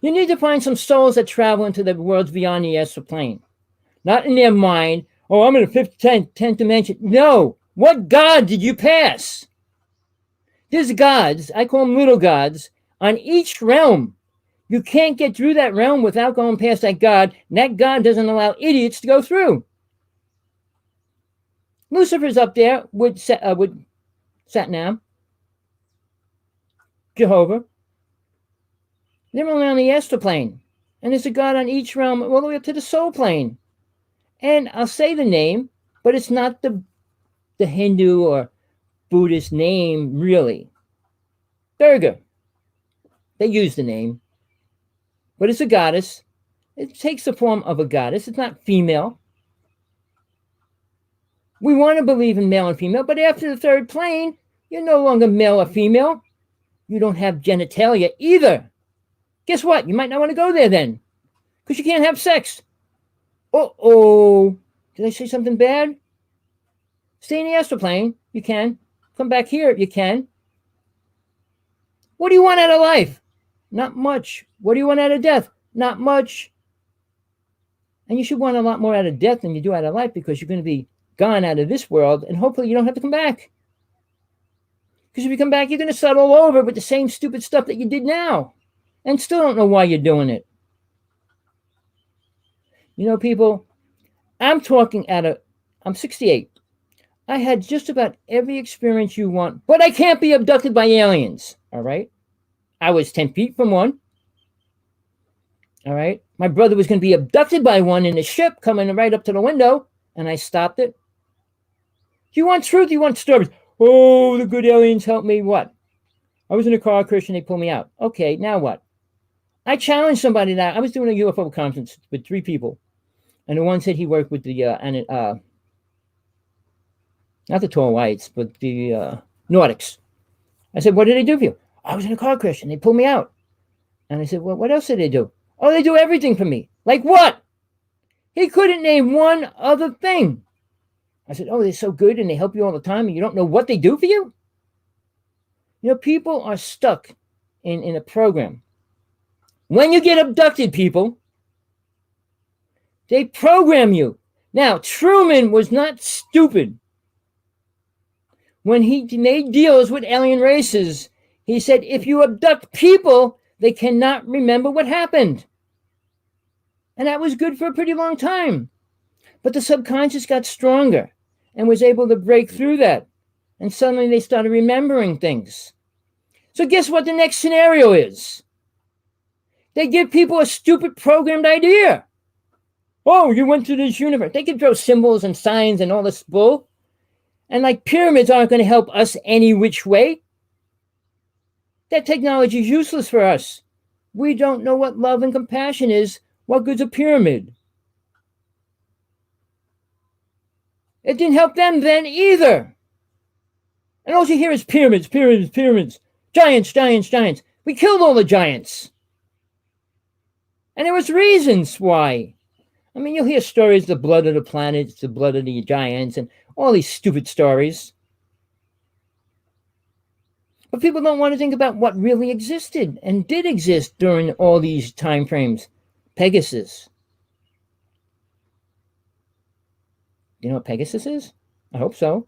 You need to find some souls that travel into the worlds beyond the astral plane. Not in their mind, oh, I'm in the 5th, 10th dimension. No. What God did you pass? There's gods, I call them little gods, on each realm. You can't get through that realm without going past that God, and that God doesn't allow idiots to go through. Lucifer's up there with Satnam, Jehovah. They're only on the astral plane. And there's a God on each realm all the way up to the soul plane. And I'll say the name, but it's not the Hindu or Buddhist name, really. Durga. They use the name. But it's a goddess. It takes the form of a goddess. It's not female. We want to believe in male and female, but after the 3rd plane, you're no longer male or female. You don't have genitalia either. Guess what? You might not want to go there then, because you can't have sex. Uh-oh. Did I say something bad? Stay in the astral plane. You can. Come back here. You can. What do you want out of life? Not much. What do you want out of death? Not much. And you should want a lot more out of death than you do out of life, because you're going to be gone out of this world, and hopefully you don't have to come back. Because if you come back, you're going to start all over with the same stupid stuff that you did now, and still don't know why you're doing it. You know, people, I'm 68. I had just about every experience you want, but I can't be abducted by aliens, all right? I was 10 feet from one, all right? My brother was going to be abducted by one in a ship coming right up to the window, and I stopped it. You want truth? You want stories? Oh, the good aliens helped me. What? I was in a car crash and they pulled me out. Okay, now what? I challenged somebody that I was doing a UFO conference with 3 people, and the one said he worked with the not the tall whites, but the Nordics. I said, what did they do for you? I was in a car crash and they pulled me out. And I said, well, what else did they do? Oh, they do everything for me. Like what? He couldn't name one other thing. I said, oh, they're so good and they help you all the time and you don't know what they do for you? You know, people are stuck in a program. When you get abducted, people, they program you. Now, Truman was not stupid. When he made deals with alien races, he said, if you abduct people, they cannot remember what happened. And that was good for a pretty long time. But the subconscious got stronger and was able to break through that. And suddenly they started remembering things. So guess what the next scenario is? They give people a stupid programmed idea. Oh, you went to this universe. They can throw symbols and signs and all this bull. And like pyramids aren't going to help us any which way. That technology is useless for us. We don't know what love and compassion is. What good's a pyramid? It didn't help them then either. And all you hear is pyramids, pyramids, pyramids. Giants, giants, giants. We killed all the giants. And there was reasons why. I mean, you'll hear stories, the blood of the planets, the blood of the giants, and all these stupid stories. But people don't want to think about what really existed and did exist during all these time frames. Pegasus, You know what Pegasus is? I hope so.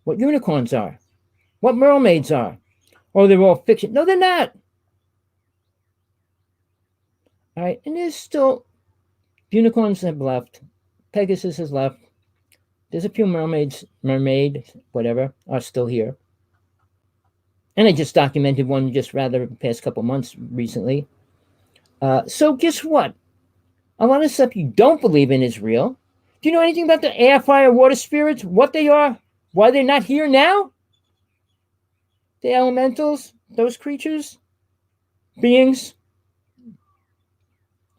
What unicorns are? What mermaids are? Oh, they're all fiction. No, they're not. All right, and there's still unicorns have left. Pegasus has left. There's a few mermaids, whatever, are still here. And I just documented one just rather the past couple months recently. So guess what? A lot of stuff you don't believe in is real. Do you know anything about the air, fire, water spirits? What they are? Why they're not here now? The elementals, those creatures, beings.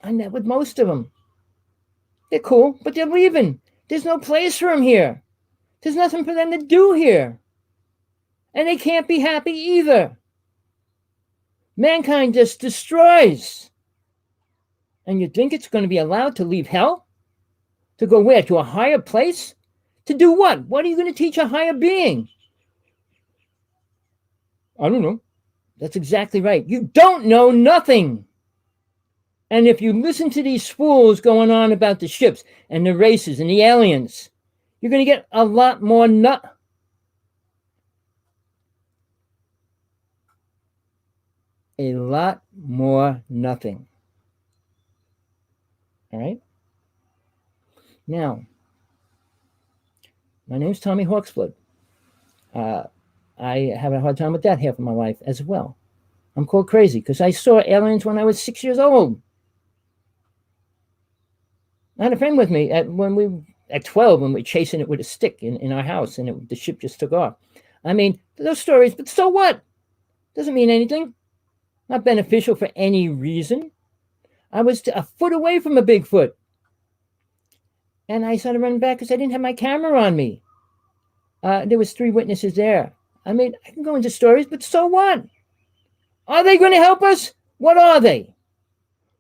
I met with most of them. They're cool, but they're leaving. There's no place for them here. There's nothing for them to do here. And they can't be happy either. Mankind just destroys. And you think it's going to be allowed to leave hell? To go where? To a higher place? To do what? What are you going to teach a higher being? I don't know. That's exactly right. You don't know nothing. And if you listen to these fools going on about the ships and the races and the aliens, you're going to get a lot more a lot more nothing. All right? Now, my name's Tommy Hawksblood. I have a hard time with that half of my life as well. I'm called crazy because I saw aliens when I was 6 years old. I had a friend with me at 12 when we were chasing it with a stick in our house, and the ship just took off. I mean, those stories, but so what? Doesn't mean anything. Not beneficial for any reason. I was a foot away from a Bigfoot. And I started running back because I didn't have my camera on me. There was 3 witnesses there. I mean, I can go into stories, but so what? Are they going to help us? What are they?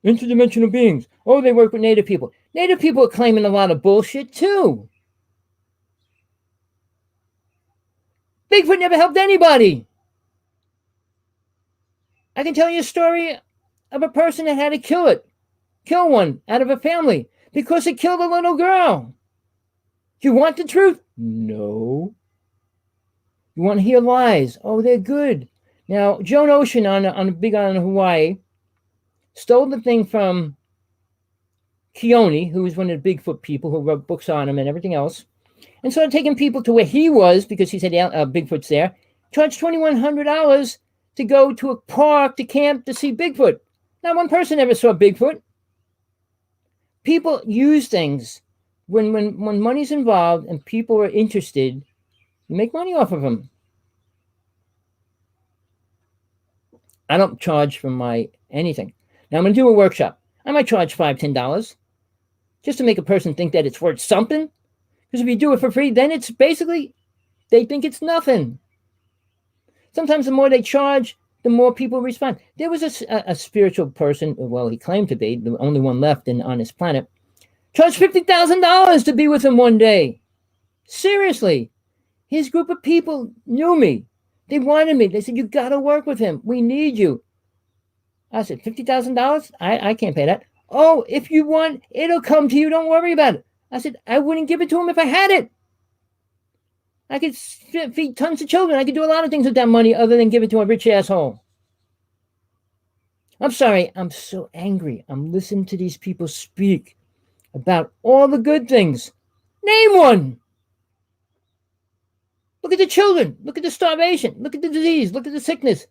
Interdimensional beings. Oh, they work with Native people. Native people are claiming a lot of bullshit, too. Bigfoot never helped anybody. I can tell you a story of a person that had to kill one out of a family because it killed a little girl. Do you want the truth? No. You want to hear lies? Oh, they're good. Now, Joan Ocean on a big island of Hawaii stole the thing from Keone, who was one of the Bigfoot people who wrote books on him and everything else, and started taking people to where he was because he said Bigfoot's there. Charged $2,100 to go to a park to camp to see Bigfoot. Not one person ever saw Bigfoot. People use things when money's involved and people are interested. You make money off of them. I don't charge for my anything. Now I'm going to do a workshop. I might charge $5, $10 just to make a person think that it's worth something. Because if you do it for free, then it's basically, they think it's nothing. Sometimes the more they charge, the more people respond. There was a spiritual person, well, he claimed to be, the only one left on this planet, charged $50,000 to be with him one day. Seriously. His group of people knew me. They wanted me. They said, you got to work with him. We need you. I said, $50,000? I can't pay that. Oh, if you want, it'll come to you. Don't worry about it. I said, I wouldn't give it to him if I had it. I could feed tons of children. I could do a lot of things with that money other than give it to a rich asshole. I'm sorry. I'm so angry. I'm listening to these people speak about all the good things. Name one. Look at the children. Look at the starvation. Look at the disease. Look at the sickness.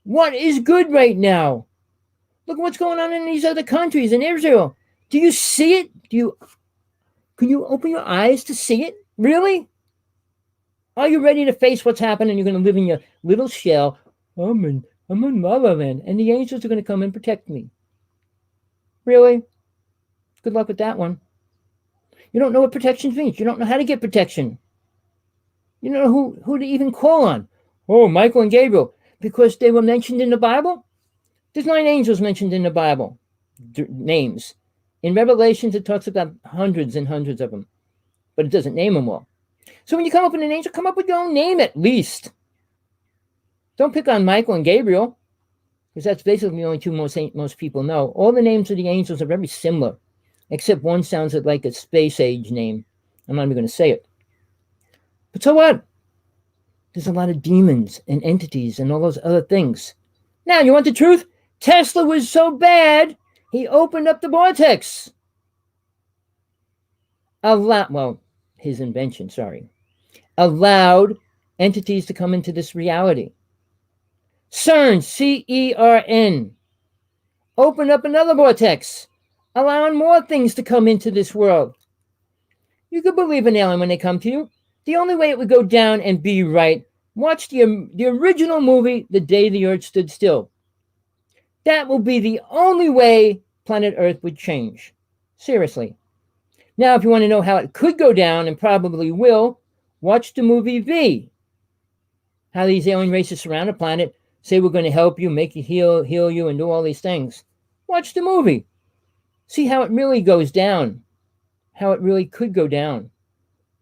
What is good right now? Look at what's going on in these other countries, in Israel. Do you see it? Can you open your eyes to see it? Really? Are you ready to face what's happening? You're going to live in your little shell. I'm in La La Land, and the angels are going to come and protect me. Really? Good luck with that one. You don't know what protection means. You don't know how to get protection. You don't know who to even call on. Oh, Michael and Gabriel, because they were mentioned in the Bible. There's 9 angels mentioned in the Bible, names. In Revelations, it talks about hundreds and hundreds of them, but it doesn't name them all. So when you come up with an angel, come up with your own name at least. Don't pick on Michael and Gabriel, because that's basically the only 2 most people know. All the names of the angels are very similar, except one sounds like a space age name. I'm not even going to say it. But so what? There's a lot of demons and entities and all those other things. Now, you want the truth? Tesla was so bad, he opened up the vortex. His invention, allowed entities to come into this reality. CERN, C-E-R-N, opened up another vortex, allowing more things to come into this world. You could believe an alien when they come to you. The only way it would go down and be right, watch the original movie, The Day the Earth Stood Still. That will be the only way planet Earth would change. Seriously. Now, if you want to know how it could go down, and probably will, watch the movie V. How these alien races surround the planet, say we're going to help you, make you heal you, and do all these things. Watch the movie. See how it really goes down. How it really could go down.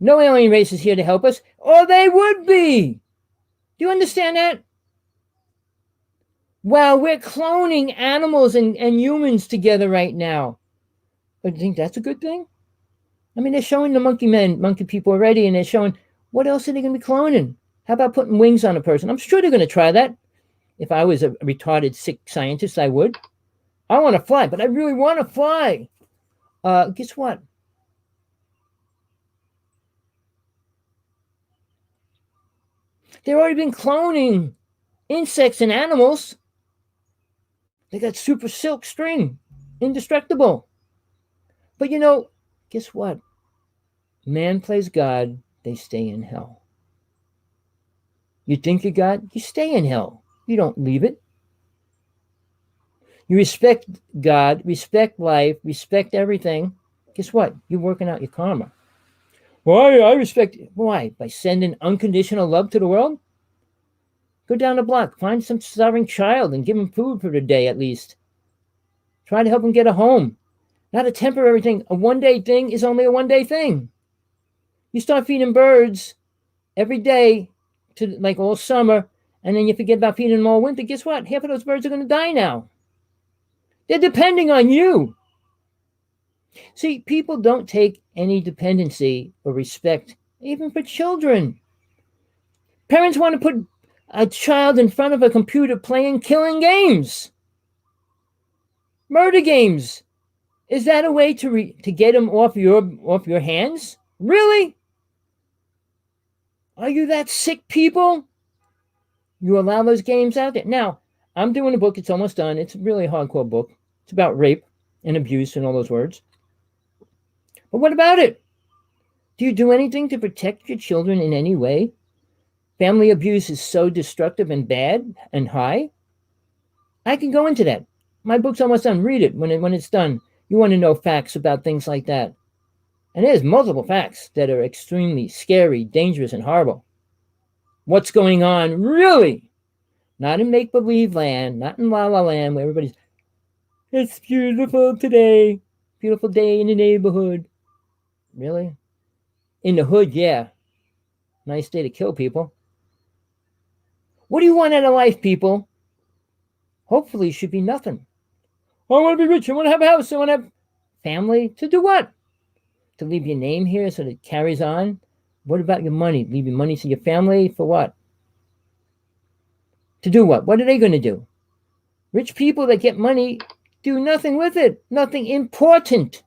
No alien race is here to help us, or they would be. Do you understand that? Wow, we're cloning animals and humans together right now. But do you think that's a good thing? I mean, they're showing the monkey people already, and they're showing, what else are they going to be cloning? How about putting wings on a person? I'm sure they're going to try that. If I was a retarded, sick scientist, I would. I want to fly, but I really want to fly. Guess what? They've already been cloning insects and animals. They got super silk string, indestructible. But guess what? Man plays God, they stay in hell. You think you're God, you stay in hell. You don't leave it. You respect God, respect life, respect everything. Guess what? You're working out your karma. Why? I respect. Why? By sending unconditional love to the world? Go down the block, find some starving child and give him food for the day at least. Try to help him get a home. Not a temporary thing. A one-day thing is only a one-day thing. You start feeding birds every day to like all summer, and then you forget about feeding them all winter. Guess what? Half of those birds are going to die now. They're depending on you. See, people don't take any dependency or respect, even for children. Parents want to put a child in front of a computer playing killing games. Murder games. Is that a way to get them off your hands? Really? Are you that sick, people? You allow those games out there? Now, I'm doing a book. It's almost done. It's a really hardcore book. It's about rape and abuse and all those words. But what about it? Do you do anything to protect your children in any way? Family abuse is so destructive and bad and high. I can go into that. My book's almost done. Read it when it's done. You want to know facts about things like that. And there's multiple facts that are extremely scary, dangerous, and horrible. What's going on, really? Not in make-believe land, not in la-la land where everybody's, it's beautiful today. Beautiful day in the neighborhood. Really? In the hood, yeah. Nice day to kill people. What do you want out of life, people? Hopefully it should be nothing. I want to be rich. I want to have a house. I want to have family. To do what? To leave your name here so that it carries on? What about your money? Leave your money to your family for what? To do what? What are they going to do? Rich people that get money do nothing with it. Nothing important.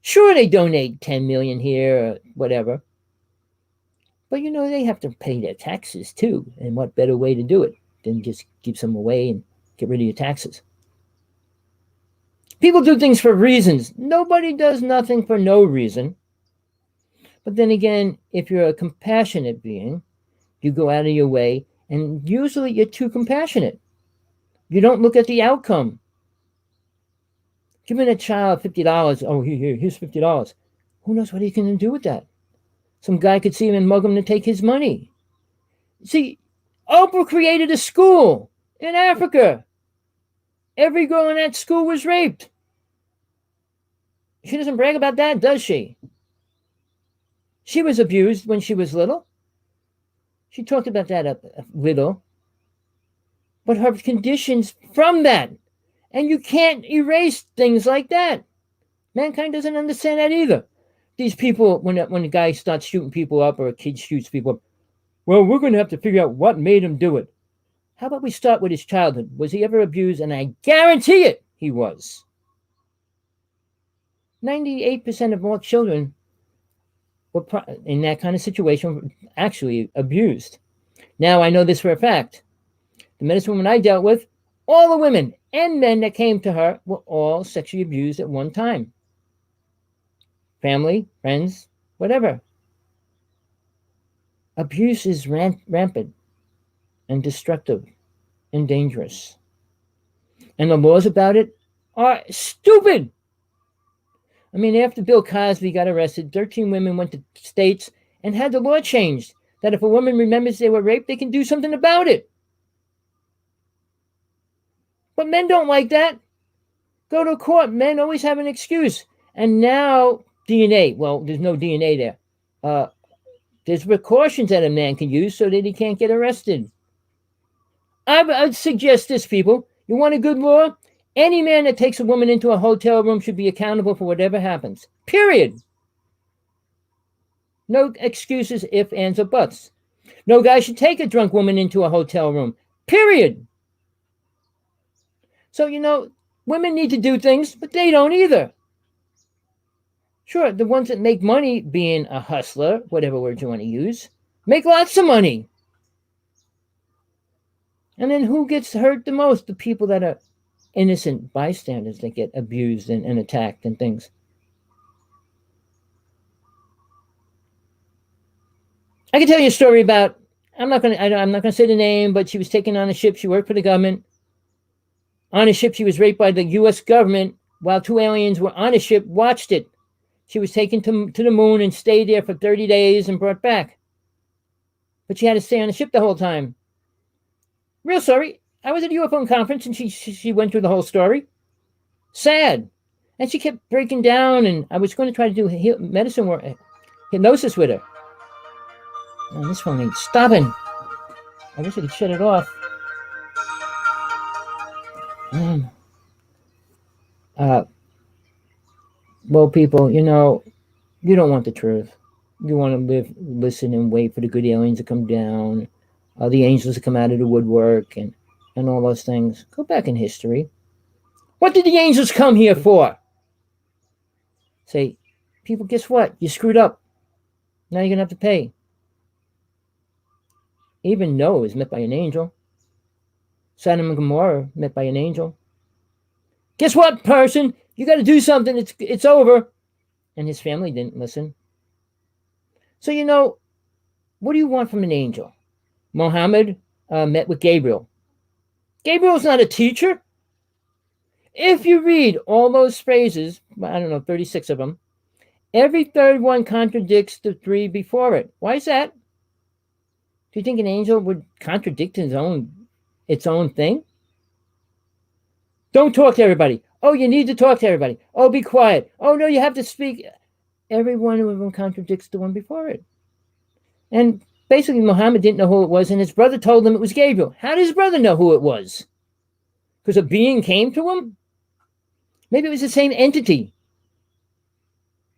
Sure, they donate 10 million here or whatever. But they have to pay their taxes too. And what better way to do it than just give some away and get rid of your taxes? People do things for reasons. Nobody does nothing for no reason. But then again, if you're a compassionate being, you go out of your way, and usually you're too compassionate. You don't look at the outcome. Giving a child $50, oh, here's $50. Who knows what he's going to do with that? Some guy could see him and mug him to take his money. See, Oprah created a school in Africa. Every girl in that school was raped. She doesn't brag about that, does she? She was abused when she was little. She talked about that a little. But her conditions from that. And you can't erase things like that. Mankind doesn't understand that either. these people, when a guy starts shooting people up or a kid shoots people up, well, we're going to have to figure out what made him do it. How about we start with his childhood? Was he ever abused? And I guarantee it, he was. 98% of all children were in that kind of situation actually abused. Now, I know this for a fact. The medicine woman I dealt with, all the women and men that came to her were all sexually abused at one time. Family, friends, whatever. Abuse is rampant and destructive and dangerous. And the laws about it are stupid. I mean, after Bill Cosby got arrested, 13 women went to states and had the law changed that if a woman remembers they were raped, they can do something about it. But men don't like that. Go to court. Men always have an excuse. And now DNA. Well, there's no DNA there. There's precautions that a man can use so that he can't get arrested. I'd suggest this, people. You want a good law? Any man that takes a woman into a hotel room should be accountable for whatever happens. Period. No excuses, ifs, ands, or buts. No guy should take a drunk woman into a hotel room. Period. So, women need to do things, but they don't either. Sure, the ones that make money being a hustler, whatever word you want to use, make lots of money. And then who gets hurt the most? The people that are innocent bystanders that get abused and attacked and things. I can tell you a story about, I'm not gonna say the name, but she was taken on a ship. She worked for the government. On a ship, she was raped by the U.S. government while 2 aliens were on a ship, watched it. She was taken to the moon and stayed there for 30 days and brought back. But she had to stay on the ship the whole time. Real story. I was at a UFO conference and she went through the whole story. Sad. And she kept breaking down, and I was going to try to do medicine work, hypnosis with her. Man, this phone ain't stopping. I wish I could shut it off. Well, people, you don't want the truth. You want to listen and wait for the good aliens to come down, the angels to come out of the woodwork, and all those things. Go back in history. What did the angels come here for? Say, people, guess what? You screwed up. Now you're going to have to pay. Even Noah was met by an angel. Sodom and Gomorrah met by an angel. Guess what, person? You got to do something. It's over. And his family didn't listen. So, what do you want from an angel? Muhammad met with Gabriel. Gabriel's not a teacher. If you read all those phrases, 36 of them, every third one contradicts the 3 before it. Why is that? Do you think an angel would contradict its own thing? Don't talk to everybody. Oh, you need to talk to everybody. Oh, be quiet. Oh, no, you have to speak. Every one of them contradicts the one before it. And basically, Muhammad didn't know who it was, and his brother told him it was Gabriel. How did his brother know who it was? Because a being came to him? Maybe it was the same entity,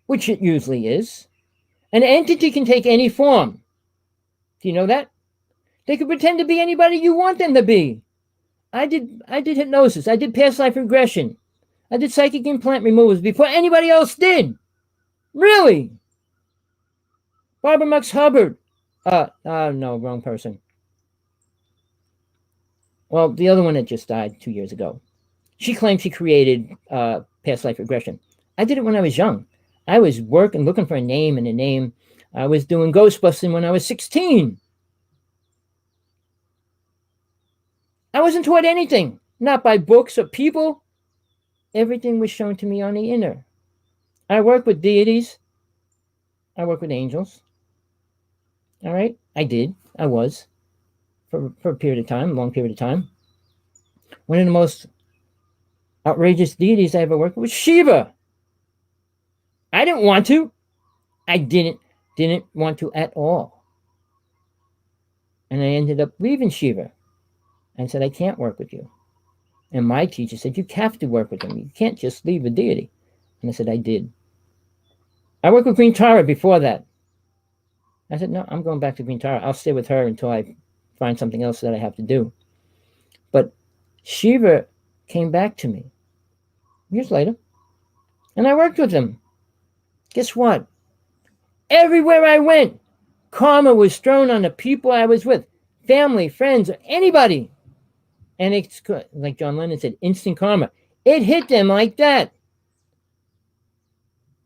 which it usually is. An entity can take any form. Do you know that? They could pretend to be anybody you want them to be. I did hypnosis. I did past life regression. I did psychic implant removals before anybody else did. Really? Barbara Max Hubbard. No, wrong person. Well, the other one that just died 2 years ago. She claimed she created past life regression. I did it when I was young. I was looking for a name and a name. I was doing Ghostbusting when I was 16. I wasn't taught anything, not by books or people. Everything was shown to me on the inner. I work with deities. I work with angels. All right? I was, for a period of time, a long period of time. One of the most outrageous deities I ever worked with was Shiva. I didn't want to. I didn't want to at all. And I ended up leaving Shiva and said, I can't work with you. And my teacher said, you have to work with them. You can't just leave a deity. And I said, I did. I worked with Green Tara before that. I said, no, I'm going back to Green Tara. I'll stay with her until I find something else that I have to do. But Shiva came back to me years later, and I worked with him. Guess what? Everywhere I went, karma was thrown on the people I was with, family, friends, anybody. And it's like John Lennon said, instant karma. It hit them like that.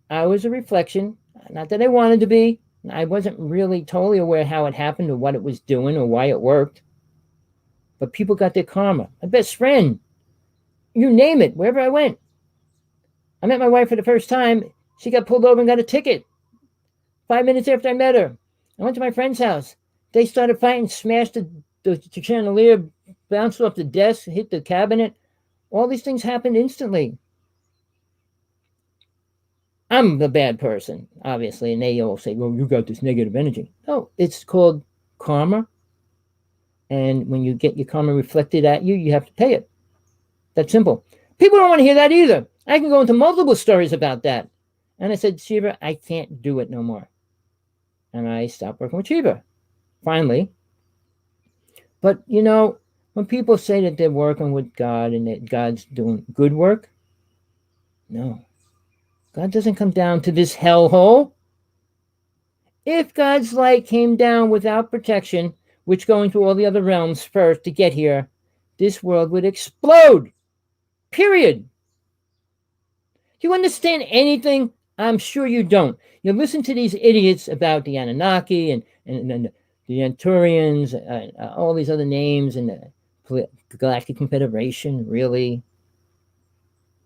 I was a reflection, not that I wanted to be. I wasn't really totally aware how it happened or what it was doing or why it worked. But people got their karma. My best friend, you name it, wherever I went. I met my wife for the first time. She got pulled over and got a ticket. 5 minutes after I met her, I went to my friend's house. They started fighting, smashed the chandelier, bounced off the desk, hit the cabinet. All these things happened instantly. I'm the bad person, obviously, and they all say, well, you got this negative energy. No, it's called karma. And when you get your karma reflected at you, you have to pay it. That's simple. People don't want to hear that either. I can go into multiple stories about that. And I said, Shiva, I can't do it no more. And I stopped working with Shiva, finally. But, you know, when people say that they're working with God and that God's doing good work, no. God doesn't come down to this hellhole. If God's light came down without protection, which going through all the other realms first to get here, this world would explode. Period. Do you understand anything? I'm sure you don't. You listen to these idiots about the Anunnaki and the Anturians, all these other names, and the Galactic Confederation, really?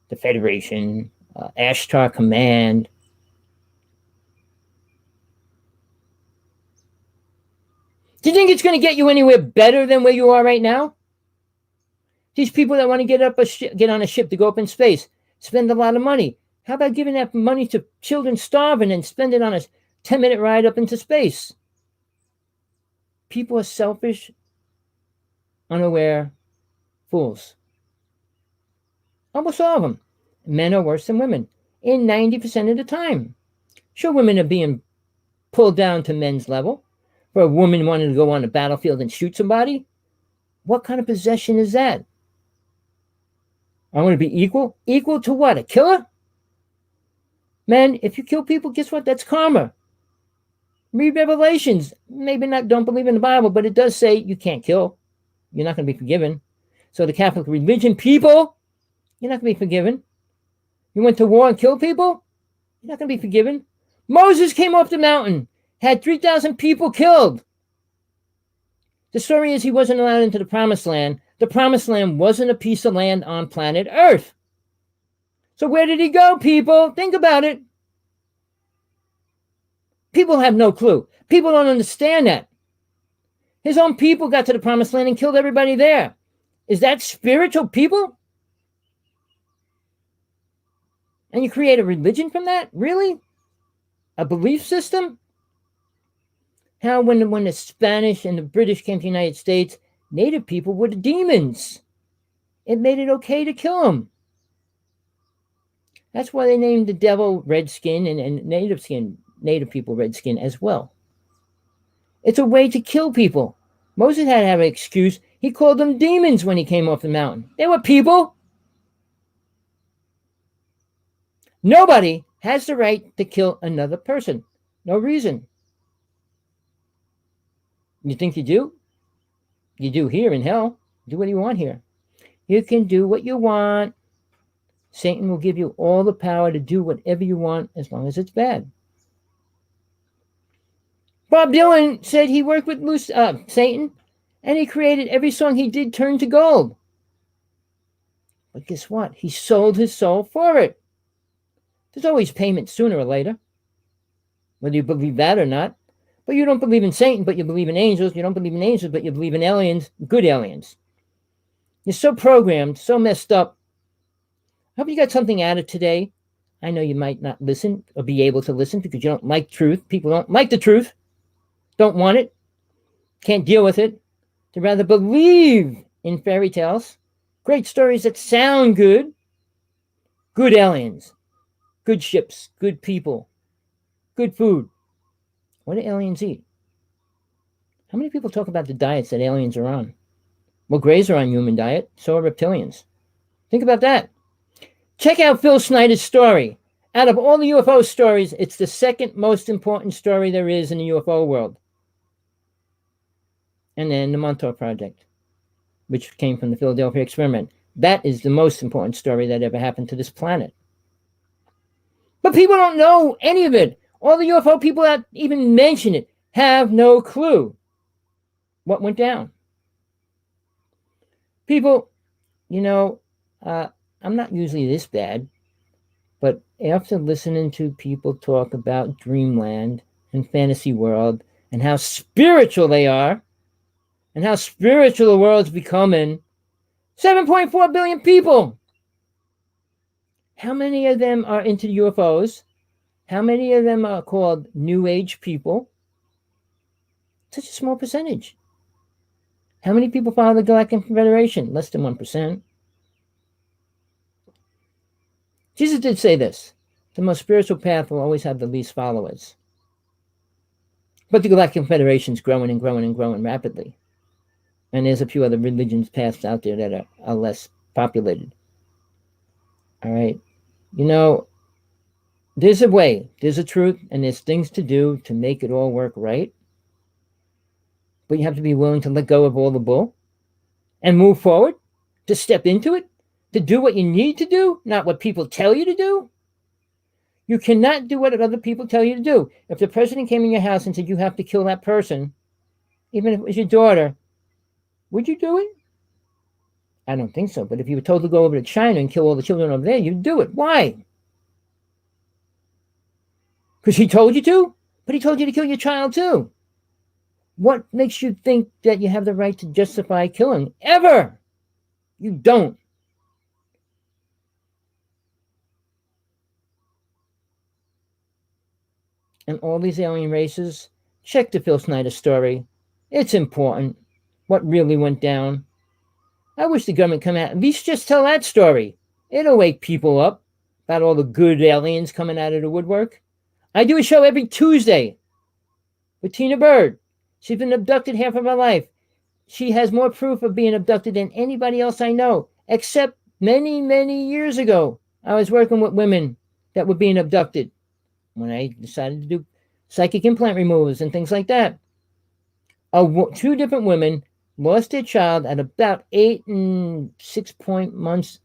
The Federation, Ashtar Command. Do you think it's going to get you anywhere better than where you are right now? These people that want to get on a ship to go up in space, spend a lot of money. How about giving that money to children starving and spend it on a 10-minute ride up into space? People are selfish, unaware fools. Almost all of them. Men are worse than women in 90% of the time. Sure, women are being pulled down to men's level. For a woman wanting to go on the battlefield and shoot somebody, what kind of possession is that? I want to be equal? Equal to what? A killer? Men, if you kill people, guess what? That's karma. Read Revelations. Maybe not, don't believe in the Bible, but it does say you can't kill. You're not going to be forgiven. So the Catholic religion, people, you're not going to be forgiven. You went to war and killed people? You're not going to be forgiven. Moses came off the mountain, had 3,000 people killed. The story is he wasn't allowed into the promised land. The promised land wasn't a piece of land on planet Earth. So where did he go, people? Think about it. People have no clue. People don't understand that. His own people got to the promised land and killed everybody there. Is that spiritual, people? And you create a religion from that? Really? A belief system? How when the Spanish and the British came to the United States, native people were the demons. It made it okay to kill them. That's why they named the devil Redskin and native people Redskin as well. It's a way to kill people. Moses had to have an excuse. He called them demons when he came off the mountain. They were people. Nobody has the right to kill another person. No reason. You think you do? You do here in hell. Do what you want here. You can do what you want. Satan will give you all the power to do whatever you want as long as it's bad. Bob Dylan said he worked with Satan, and he created every song he did turn to gold. But guess what? He sold his soul for it. There's always payment sooner or later, whether you believe that or not. But you don't believe in Satan, but you believe in angels. You don't believe in angels, but you believe in aliens, good aliens. You're so programmed, so messed up. I hope you got something out of today. I know you might not listen or be able to listen because you don't like truth. People don't like the truth, don't want it, can't deal with it. They rather believe in fairy tales, great stories that sound good, good aliens, good ships, good people, good food. What do aliens eat? How many people talk about the diets that aliens are on? Well, Greys are on human diet, so are reptilians. Think about that. Check out Phil Snyder's story. Out of all the UFO stories, it's the second most important story there is in the UFO world. And then the Montauk Project, which came from the Philadelphia experiment. That is the most important story that ever happened to this planet. But people don't know any of it. All the UFO people that even mention it have no clue what went down. People, I'm not usually this bad, but after listening to people talk about Dreamland and Fantasy World and how spiritual they are and how spiritual the world's becoming, 7.4 billion people. How many of them are into UFOs? How many of them are called New Age people? Such a small percentage. How many people follow the Galactic Federation? Less than 1%. Jesus did say this: the most spiritual path will always have the least followers. But the Galactic Federation is growing and growing and growing rapidly. And there's a few other religions paths out there that are less populated. All right. There's a way, there's a truth, and there's things to do to make it all work right. But you have to be willing to let go of all the bull and move forward, to step into it, to do what you need to do, not what people tell you to do. You cannot do what other people tell you to do. If the president came in your house and said you have to kill that person, even if it was your daughter, would you do it? I don't think so. But if you were told to go over to China and kill all the children over there, you'd do it. Why? Because he told you to? But he told you to kill your child too. What makes you think that you have the right to justify killing? Ever! You don't. And all these alien races, check the Phil Snyder story. It's important what really went down. I wish the government come out, at least just tell that story. It'll wake people up about all the good aliens coming out of the woodwork. I do a show every Tuesday with Tina Bird. She's been abducted half of her life. She has more proof of being abducted than anybody else I know, except many, many years ago. I was working with women that were being abducted when I decided to do psychic implant removals and things like that. Two different women lost their child at about 8 and 6 months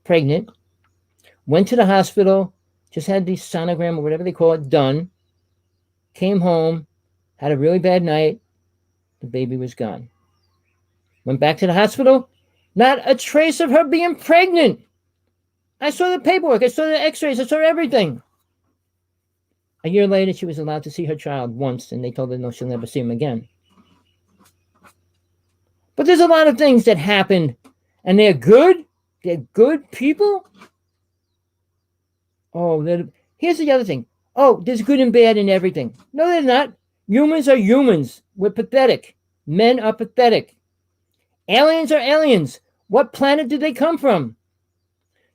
pregnant, went to the hospital, just had the sonogram or whatever they call it done, came home, had a really bad night, the baby was gone. Went back to the hospital, not a trace of her being pregnant. I saw the paperwork, I saw the x-rays, I saw everything. A year later, she was allowed to see her child once, and they told her no, she'll never see him again. But there's a lot of things that happen, and they're good. They're good people. Oh, here's the other thing. Oh, there's good and bad in everything. No, they're not. Humans are humans. We're pathetic. Men are pathetic. Aliens are aliens. What planet did they come from?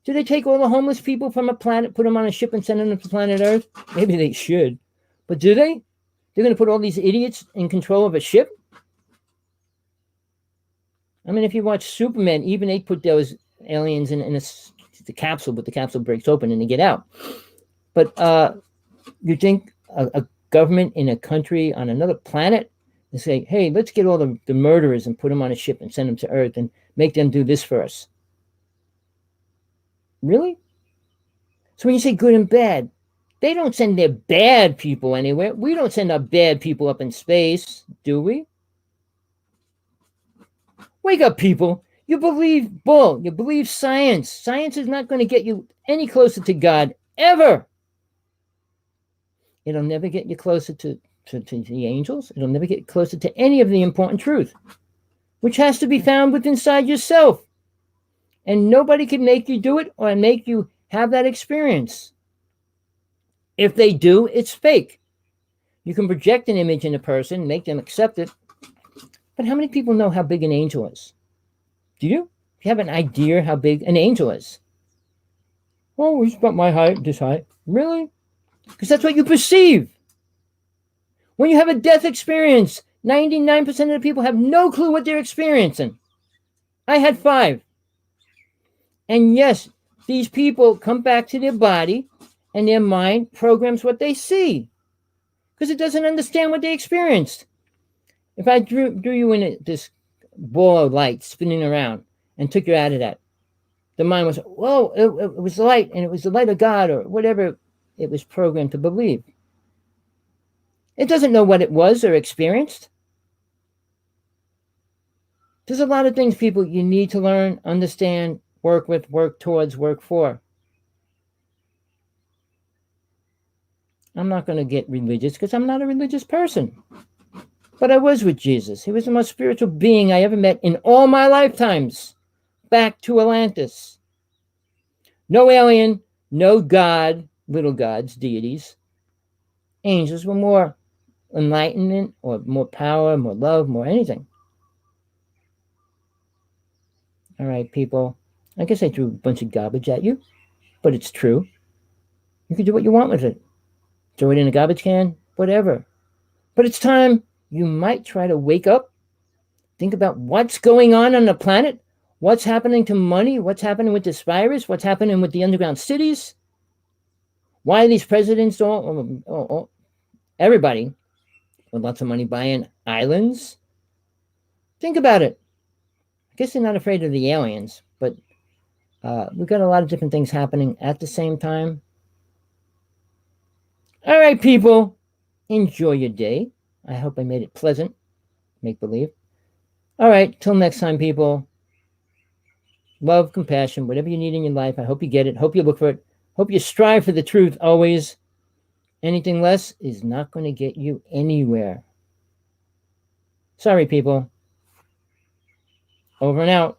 Do they take all the homeless people from a planet, put them on a ship, and send them to planet Earth? Maybe they should. But do they? They're going to put all these idiots in control of a ship? I mean, if you watch Superman, even they put those aliens in the capsule, but the capsule breaks open and they get out. But you think a government in a country on another planet and say, hey, let's get all the murderers and put them on a ship and send them to Earth and make them do this for us? Really? So when you say good and bad, they don't send their bad people anywhere. We don't send our bad people up in space, do we? Wake up, people. You believe bull. You believe science. Science is not going to get you any closer to God, ever. It'll never get you closer to the angels. It'll never get closer to any of the important truth, which has to be found within inside yourself. And nobody can make you do it or make you have that experience. If they do, it's fake. You can project an image in a person, make them accept it. But how many people know how big an angel is? Do you? Do you have an idea how big an angel is? Oh, he's about my height, this height. Really? Because that's what you perceive. When you have a death experience, 99% of the people have no clue what they're experiencing. I had 5. And yes, these people come back to their body and their mind programs what they see because it doesn't understand what they experienced. If I drew you in this ball of light spinning around and took you out of that, the mind was, whoa, it was the light, and it was the light of God, or whatever it was programmed to believe. It doesn't know what it was or experienced. There's a lot of things, people, you need to learn, understand, work with, work towards, work for. I'm not going to get religious because I'm not a religious person. But I was with Jesus. He was the most spiritual being I ever met in all my lifetimes. Back to Atlantis. No alien, no God, little gods, deities. Angels were more enlightenment or more power, more love, more anything. All right, people. I guess I threw a bunch of garbage at you, but it's true. You can do what you want with it. Throw it in a garbage can, whatever. But it's time you might try to wake up, think about what's going on the planet, what's happening to money, what's happening with this virus, what's happening with the underground cities, why these presidents everybody with lots of money buying islands. Think about it. I guess they're not afraid of the aliens, but we've got a lot of different things happening at the same time. All right, people, enjoy your day. I hope I made it pleasant, make believe. All right, till next time, people. Love, compassion, whatever you need in your life. I hope you get it. Hope you look for it. Hope you strive for the truth always. Anything less is not going to get you anywhere. Sorry, people. Over and out.